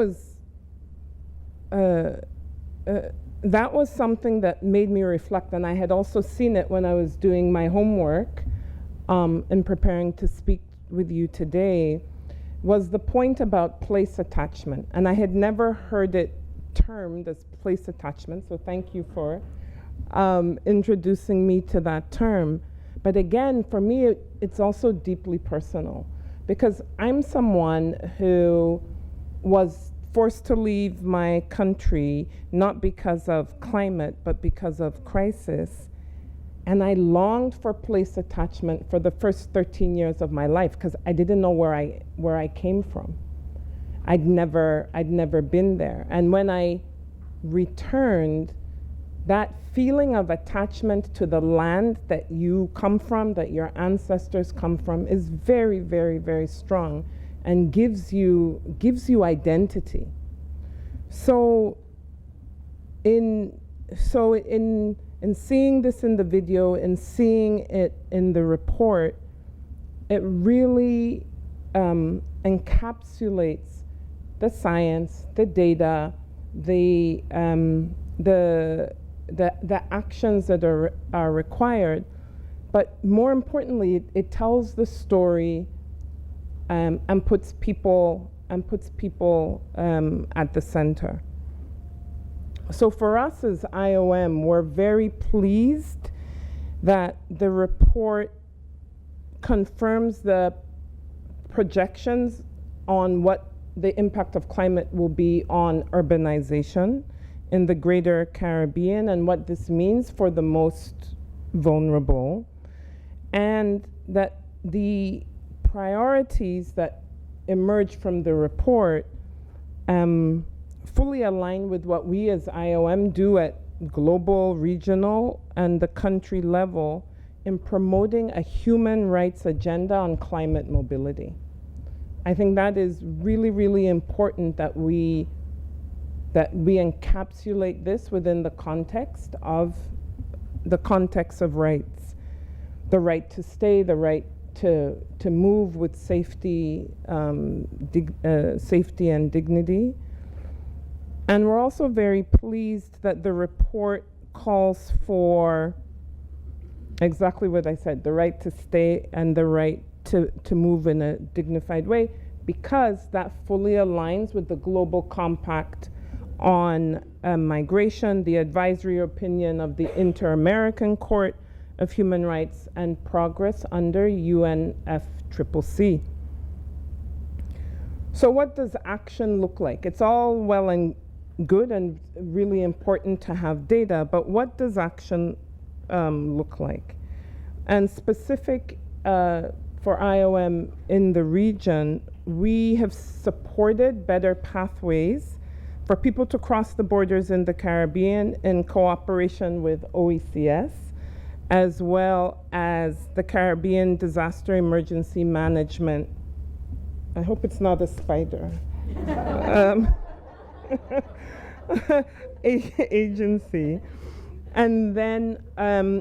was something that made me reflect, and I had also seen it when I was doing my homework and preparing to speak with you today, was the point about place attachment. And I had never heard it termed as place attachment, so thank you for introducing me to that term. But again, for me, it's also deeply personal, because I'm someone who was forced to leave my country, not because of climate, but because of crisis. And I longed for place attachment for the first 13 years of my life because I didn't know where I came from. I'd never been there. And when I returned, that feeling of attachment to the land that you come from, that your ancestors come from, is very, very, very strong and gives you identity. So in seeing this in the video and seeing it in the report, it really encapsulates the science, the data, the actions that are required, but more importantly, it tells the story and puts people at the center. So for us as IOM, we're very pleased that the report confirms the projections on what the impact of climate will be on urbanization in the greater Caribbean and what this means for the most vulnerable, and that the priorities that emerge from the report fully align with what we as IOM do at global, regional, and the country level in promoting a human rights agenda on climate mobility. I think that is really, really important that we encapsulate this within the context of rights. The right to stay, the right to move with safety, safety and dignity. And we're also very pleased that the report calls for exactly what I said, the right to stay and the right to move in a dignified way, because that fully aligns with the Global Compact on migration, the advisory opinion of the Inter-American Court of Human Rights, and progress under UNFCCC. So what does action look like? It's all well and good and really important to have data, but what does action look like? And specific for IOM in the region, we have supported better pathways for people to cross the borders in the Caribbean in cooperation with OECS, as well as the Caribbean Disaster Emergency Management. I hope it's not a spider. Agency. And then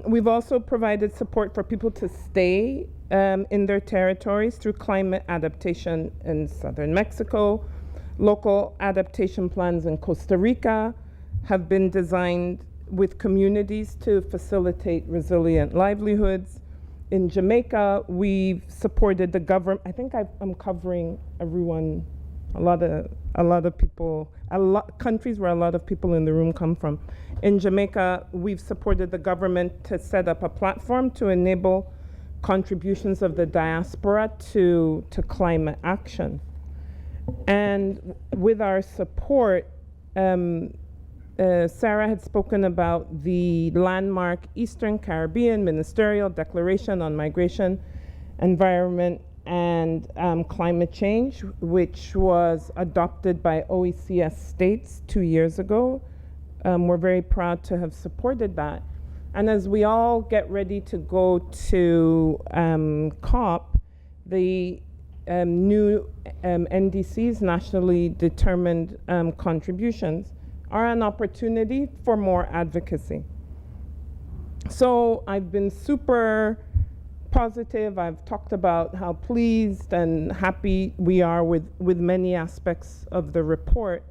we've also provided support for people to stay in their territories through climate adaptation in southern Mexico. Local adaptation plans in Costa Rica have been designed with communities to facilitate resilient livelihoods. In Jamaica, we've supported the government. I think I'm covering everyone, a lot of people, countries where a lot of people in the room come from. In Jamaica, we've supported the government to set up a platform to enable contributions of the diaspora to climate action. And with our support, Sarah had spoken about the landmark Eastern Caribbean Ministerial Declaration on Migration, Environment, and Climate Change, which was adopted by OECS states 2 years ago. We're very proud to have supported that. And as we all get ready to go to COP, the new NDCs, nationally determined contributions, are an opportunity for more advocacy. So I've been super positive. I've talked about how pleased and happy we are with many aspects of the report.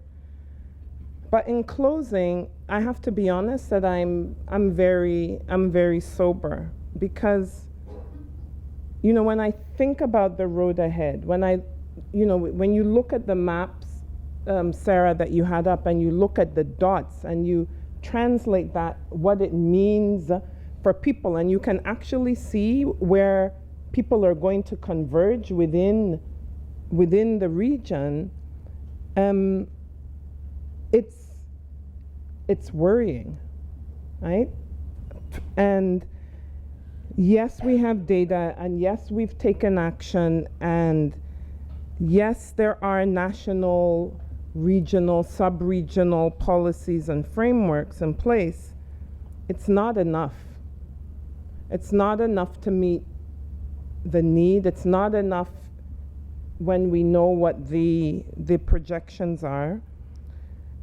But in closing, I have to be honest that I'm very sober, because, you know, when I think about the road ahead, when you look at the maps, Sarah, that you had up, and you look at the dots and you translate that, what it means for people, and you can actually see where people are going to converge within the region, it's worrying, right? And yes, we have data, and yes, we've taken action, and yes, there are national, regional, sub-regional policies and frameworks in place. It's not enough. It's not enough to meet the need. It's not enough when we know what the projections are.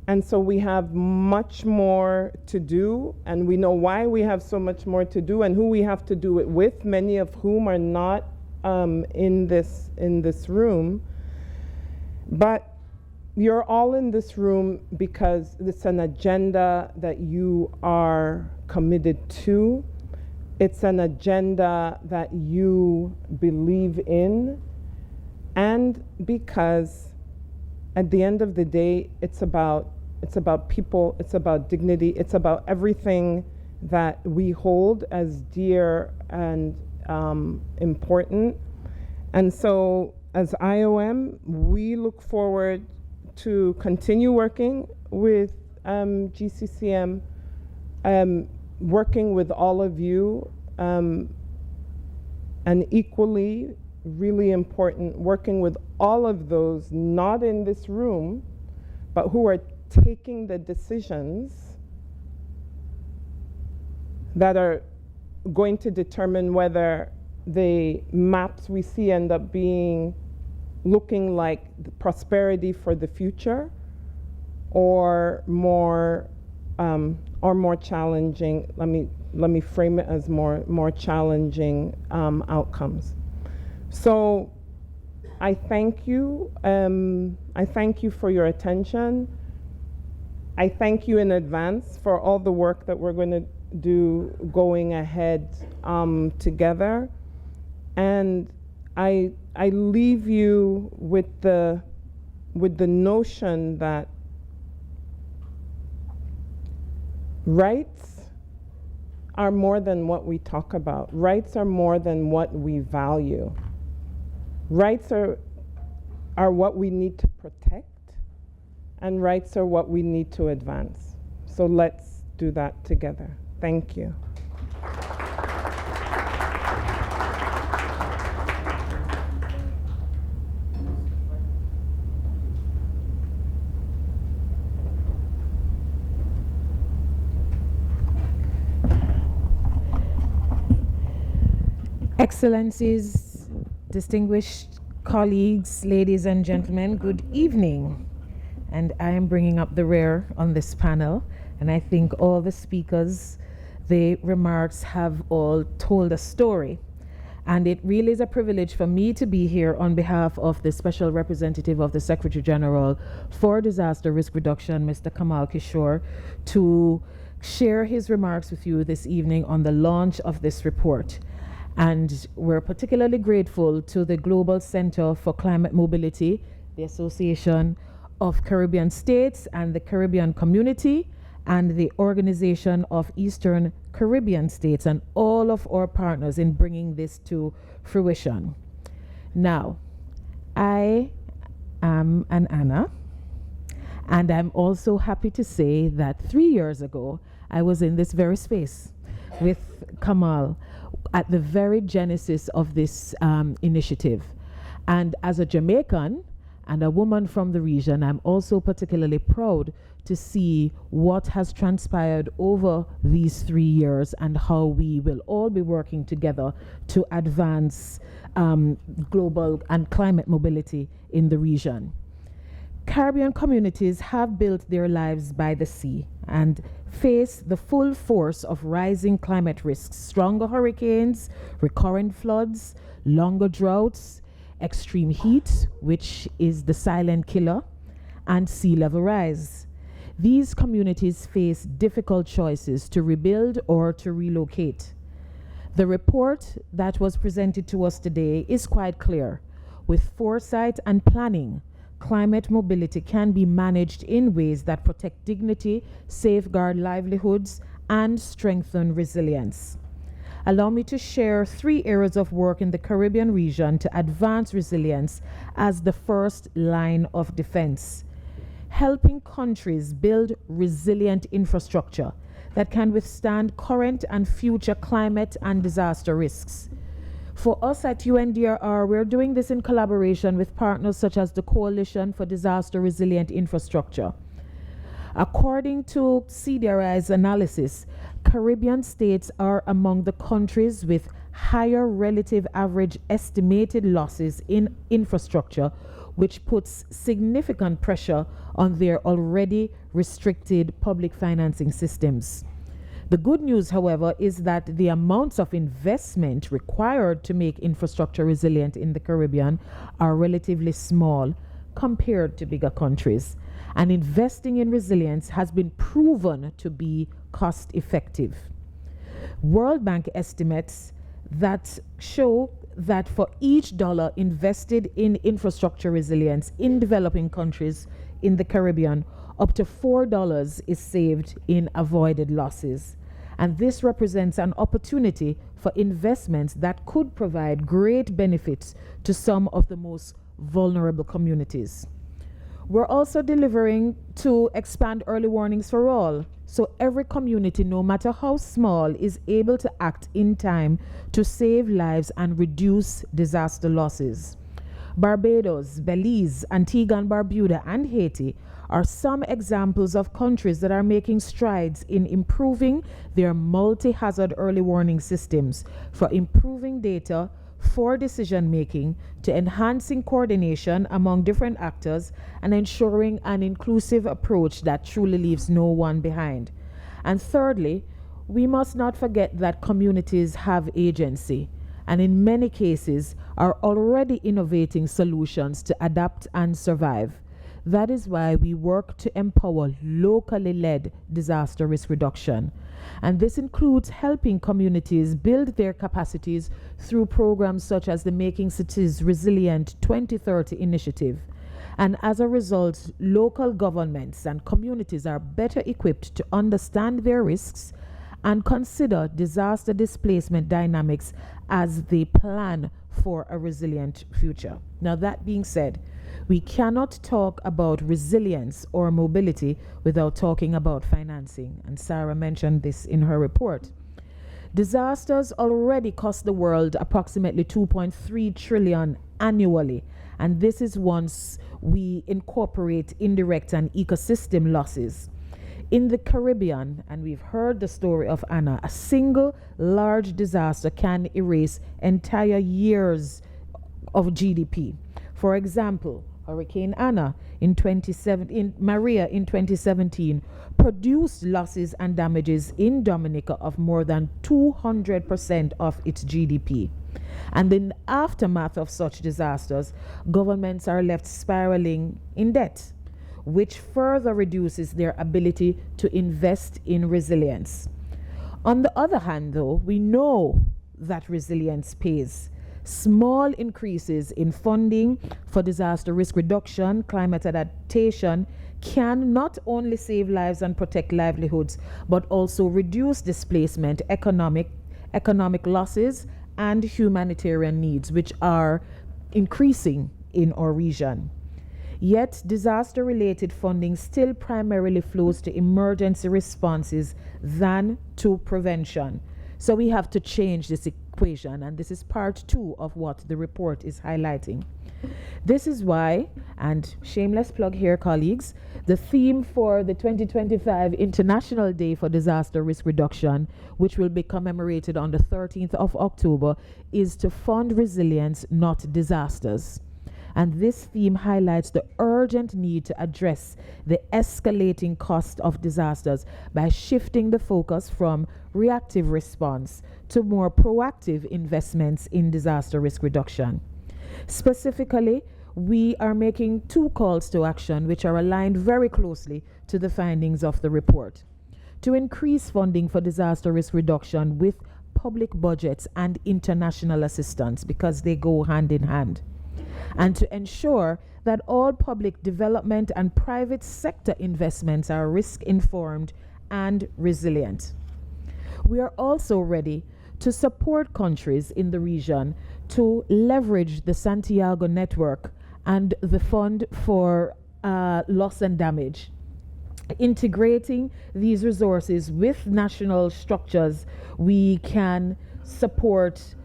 And so we have much more to do, and we know why we have so much more to do and who we have to do it with, many of whom are not in this room. But you're all in this room because it's an agenda that you are committed to. It's an agenda that you believe in, and because at the end of the day, it's about people, it's about dignity, it's about everything that we hold as dear and important. And so as IOM, we look forward to continue working with GCCM, working with all of you, and equally really important, working with all of those not in this room, but who are taking the decisions that are going to determine whether the maps we see end up being looking like the prosperity for the future, or more challenging. Let me frame it as more challenging outcomes. So I thank you. I thank you for your attention. I thank you in advance for all the work that we're going to do going ahead together. And I leave you with the notion that rights are more than what we talk about. Rights are more than what we value. Rights are what we need to protect, and rights are what we need to advance. So let's do that together. Thank you. Excellencies, distinguished colleagues, ladies and gentlemen, good evening. And I am bringing up the rear on this panel, and I think all the speakers, the remarks have all told a story. And it really is a privilege for me to be here on behalf of the Special Representative of the Secretary General for Disaster Risk Reduction, Mr. Kamal Kishore, to share his remarks with you this evening on the launch of this report. And we're particularly grateful to the Global Center for Climate Mobility, the Association of Caribbean States and the Caribbean Community, and the Organization of Eastern Caribbean States, and all of our partners in bringing this to fruition. Now, I am an Anna, and I'm also happy to say that 3 years ago, I was in this very space with Kamal at the very genesis of this initiative. And as a Jamaican and a woman from the region, I'm also particularly proud to see what has transpired over these 3 years and how we will all be working together to advance global and climate mobility in the region. Caribbean communities have built their lives by the sea and face the full force of rising climate risks, stronger hurricanes, recurrent floods, longer droughts, extreme heat, which is the silent killer, and sea level rise. These communities face difficult choices to rebuild or to relocate. The report that was presented to us today is quite clear. With foresight and planning, climate mobility can be managed in ways that protect dignity, safeguard livelihoods, and strengthen resilience. Allow me to share 3 areas of work in the Caribbean region to advance resilience as the first line of defense. Helping countries build resilient infrastructure that can withstand current and future climate and disaster risks. For us at UNDRR, we're doing this in collaboration with partners such as the Coalition for Disaster Resilient Infrastructure. According to CDRI's analysis, Caribbean states are among the countries with higher relative average estimated losses in infrastructure, which puts significant pressure on their already restricted public financing systems. The good news, however, is that the amounts of investment required to make infrastructure resilient in the Caribbean are relatively small compared to bigger countries. And investing in resilience has been proven to be cost effective. World Bank estimates that show that for each dollar invested in infrastructure resilience in developing countries in the Caribbean, up to $4 is saved in avoided losses. And this represents an opportunity for investments that could provide great benefits to some of the most vulnerable communities. We're also delivering to expand early warnings for all, so every community, no matter how small, is able to act in time to save lives and reduce disaster losses. Barbados, Belize, Antigua and Barbuda, and Haiti are some examples of countries that are making strides in improving their multi-hazard early warning systems for improving data for decision making, to enhancing coordination among different actors, and ensuring an inclusive approach that truly leaves no one behind. And thirdly, we must not forget that communities have agency, and in many cases are already innovating solutions to adapt and survive. That is why we work to empower locally led disaster risk reduction. And this includes helping communities build their capacities through programs such as the Making Cities Resilient 2030 initiative. And as a result, local governments and communities are better equipped to understand their risks and consider disaster displacement dynamics as they plan for a resilient future. Now, that being said, we cannot talk about resilience or mobility without talking about financing, and Sarah mentioned this in her report. Disasters already cost the world approximately 2.3 trillion annually, and this is once we incorporate indirect and ecosystem losses. In the Caribbean, and we've heard the story of Anna, a single large disaster can erase entire years of GDP. For example, Hurricane Maria in 2017 produced losses and damages in Dominica of more than 200% of its GDP. And in the aftermath of such disasters, governments are left spiraling in debt, which further reduces their ability to invest in resilience. On the other hand, though, we know that resilience pays. Small increases in funding for disaster risk reduction, climate adaptation, can not only save lives and protect livelihoods, but also reduce displacement, economic losses, and humanitarian needs, which are increasing in our region. Yet, disaster-related funding still primarily flows to emergency responses than to prevention. So we have to change this equation, and this is part 2 of what the report is highlighting. This is why, and shameless plug here, colleagues, the theme for the 2025 International Day for Disaster Risk Reduction, which will be commemorated on the 13th of October, is to fund resilience, not disasters. And this theme highlights the urgent need to address the escalating cost of disasters by shifting the focus from reactive response to more proactive investments in disaster risk reduction. Specifically, we are making 2 calls to action which are aligned very closely to the findings of the report. To increase funding for disaster risk reduction with public budgets and international assistance, because they go hand in hand. And to ensure that all public development and private sector investments are risk-informed and resilient. We are also ready to support countries in the region to leverage the Santiago network and the Fund for Loss and Damage. integrating these resources with national structures, we can support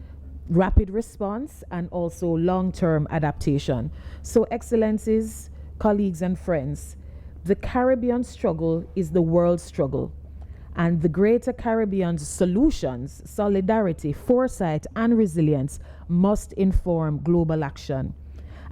rapid response and also long-term adaptation. So, Excellencies, colleagues and friends, the Caribbean struggle is the world struggle. And the Greater Caribbean's solutions, solidarity, foresight, and resilience must inform global action.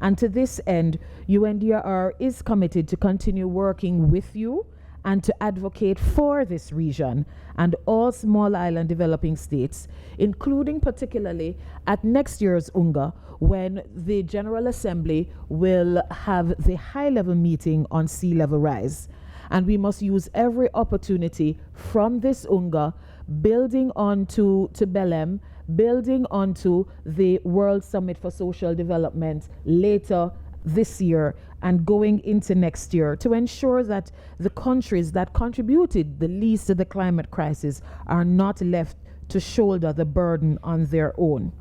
And to this end, UNDRR is committed to continue working with you and to advocate for this region and all small island developing states, including particularly at next year's UNGA, when the General Assembly will have the high-level meeting on sea level rise. And we must use every opportunity from this UNGA, building on to Belém, building onto the World Summit for Social Development later this year and going into next year, to ensure that the countries that contributed the least to the climate crisis are not left to shoulder the burden on their own.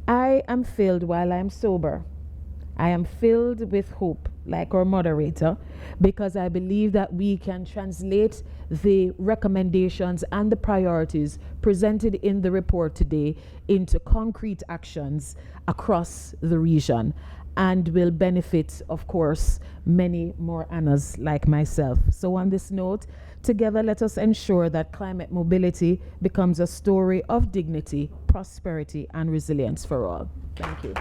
I am filled while I am sober. I am filled with hope, like our moderator, because I believe that we can translate the recommendations and the priorities presented in the report today into concrete actions across the region, and will benefit, of course, many more Annas like myself. So on this note, together let us ensure that climate mobility becomes a story of dignity, prosperity, and resilience for all. Thank you.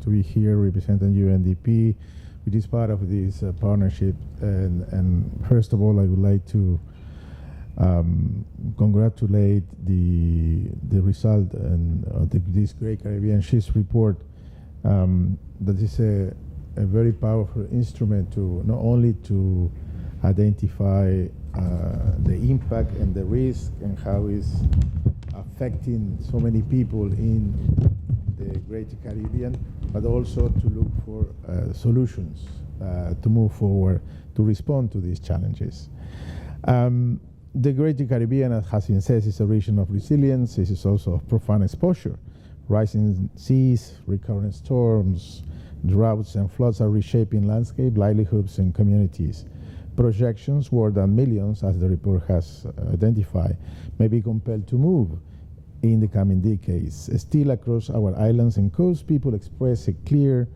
To be here representing UNDP, which is part of this partnership. And first of all, I would like to congratulate the result and this Great Caribbean Shifts report. That is a very powerful instrument to not only to identify the impact and the risk and how it's affecting so many people in the Greater Caribbean, but also to look for solutions to move forward to respond to these challenges. The Greater Caribbean, as has been said, is a region of resilience. It is also of profound exposure. Rising seas, recurrent storms, droughts and floods are reshaping landscape, livelihoods and communities. Projections were that millions, as the report has identified, may be compelled to move in the coming decades. Still, across our islands and coasts, people express a clear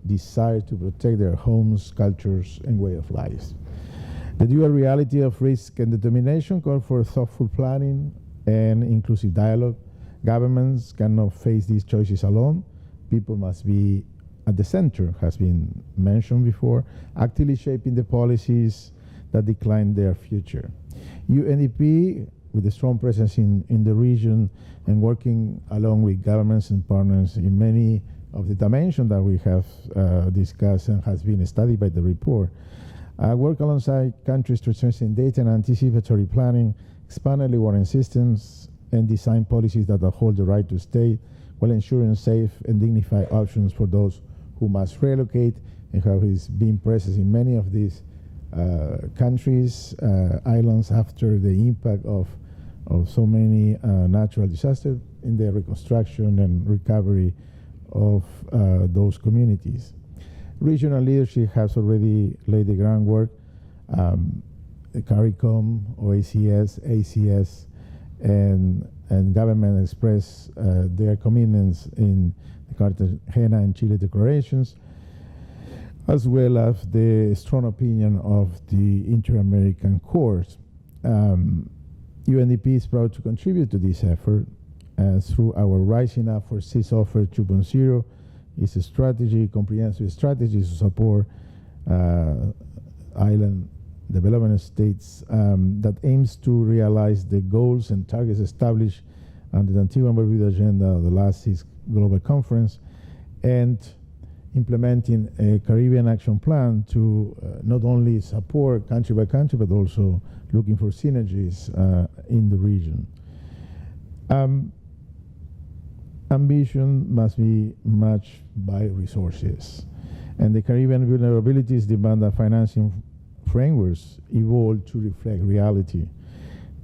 desire to protect their homes, cultures, and way of life. The dual reality of risk and determination call for thoughtful planning and inclusive dialogue. Governments cannot face these choices alone. People must be at the center, has been mentioned before, actively shaping the policies that decline their future. UNDP, with a strong presence in the region and working along with governments and partners in many of the dimensions that we have discussed and has been studied by the report, work alongside countries to strengthen data and anticipatory planning, expand early warning systems, and design policies that uphold the right to stay while ensuring safe and dignified options for those who must relocate, and how is being present in many of these countries, islands, after the impact of so many natural disasters in the reconstruction and recovery of those communities. Regional leadership has already laid the groundwork. CARICOM, OACS, ACS, and government express their commitments in the Cartagena and Chile declarations, as well as the strong opinion of the Inter-American Court. UNDP is proud to contribute to this effort through our Rising Up for Seas Offer 2.0. It's a strategy, comprehensive strategy to support island development states that aims to realize the goals and targets established under the Antigua and Barbuda agenda of the last SEAS Global Conference, and implementing a Caribbean action plan to not only support country by country, but also looking for synergies in the region. Ambition must be matched by resources, and the Caribbean vulnerabilities demand that financing frameworks evolve to reflect reality.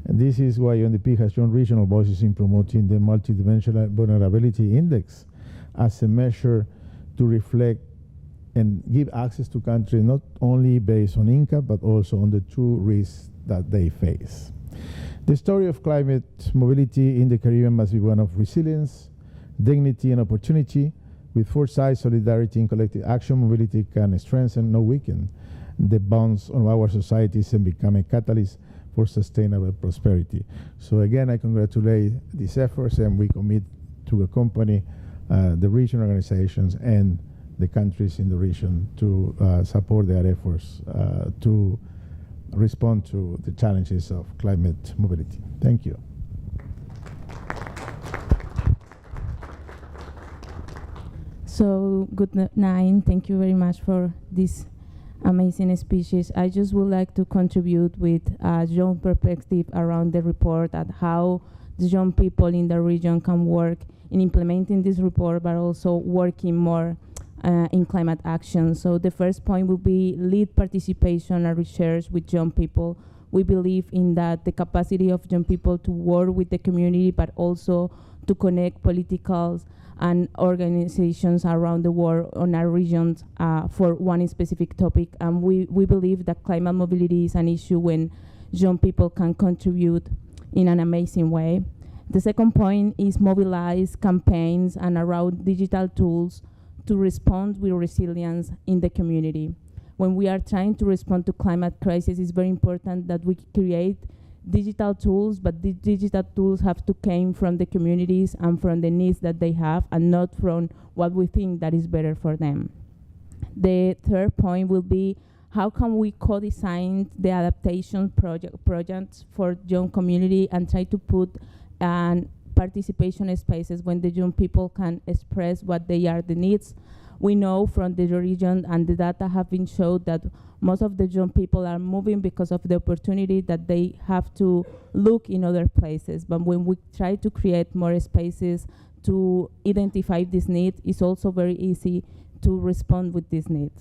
And this is why UNDP has joined regional voices in promoting the Multidimensional Vulnerability Index as a measure to reflect and give access to countries not only based on income, but also on the true risks that they face. The story of climate mobility in the Caribbean must be one of resilience, dignity, and opportunity. With foresight, solidarity, and collective action, mobility can strengthen, not weaken, the bonds of our societies and become a catalyst for sustainable prosperity. So again, I congratulate these efforts, and we commit to accompany the regional organizations and the countries in the region to support their efforts to respond to the challenges of climate mobility. Thank you. So good night. Thank you very much for this amazing speeches. I just would like to contribute with a young perspective around the report and how the young people in the region can work in implementing this report, but also working more in climate action. So the first point will be lead participation and research with young people. We believe in that the capacity of young people to work with the community, but also to connect politicals and organizations around the world on our regions for one specific topic. And we believe that climate mobility is an issue when young people can contribute in an amazing way. The second point is mobilize campaigns and around digital tools to respond with resilience in the community. When we are trying to respond to climate crisis, it's very important that we create digital tools, but the digital tools have to come from the communities and from the needs that they have, and not from what we think that is better for them. The third point will be how can we co-design the adaptation projects for young community and try to put participation spaces when the young people can express what they are the needs. We know from the region, and the data have been showed, that most of the young people are moving because of the opportunity that they have to look in other places. But when we try to create more spaces to identify this need, it's also very easy to respond with this need.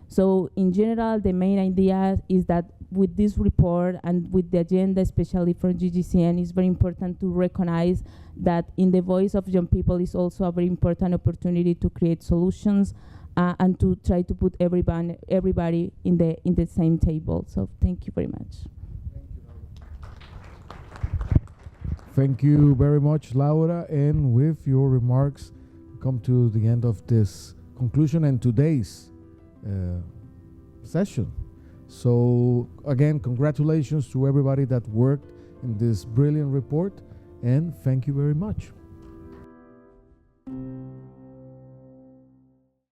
So in general, the main idea is that with this report and with the agenda, especially for GGCN, it's very important to recognize that in the voice of young people is also a very important opportunity to create solutions and to try to put everybody in the same table. So thank you very much. Thank you very much, Laura. And with your remarks, we come to the end of this conclusion and today's session. So again, congratulations to everybody that worked in this brilliant report, and thank you very much.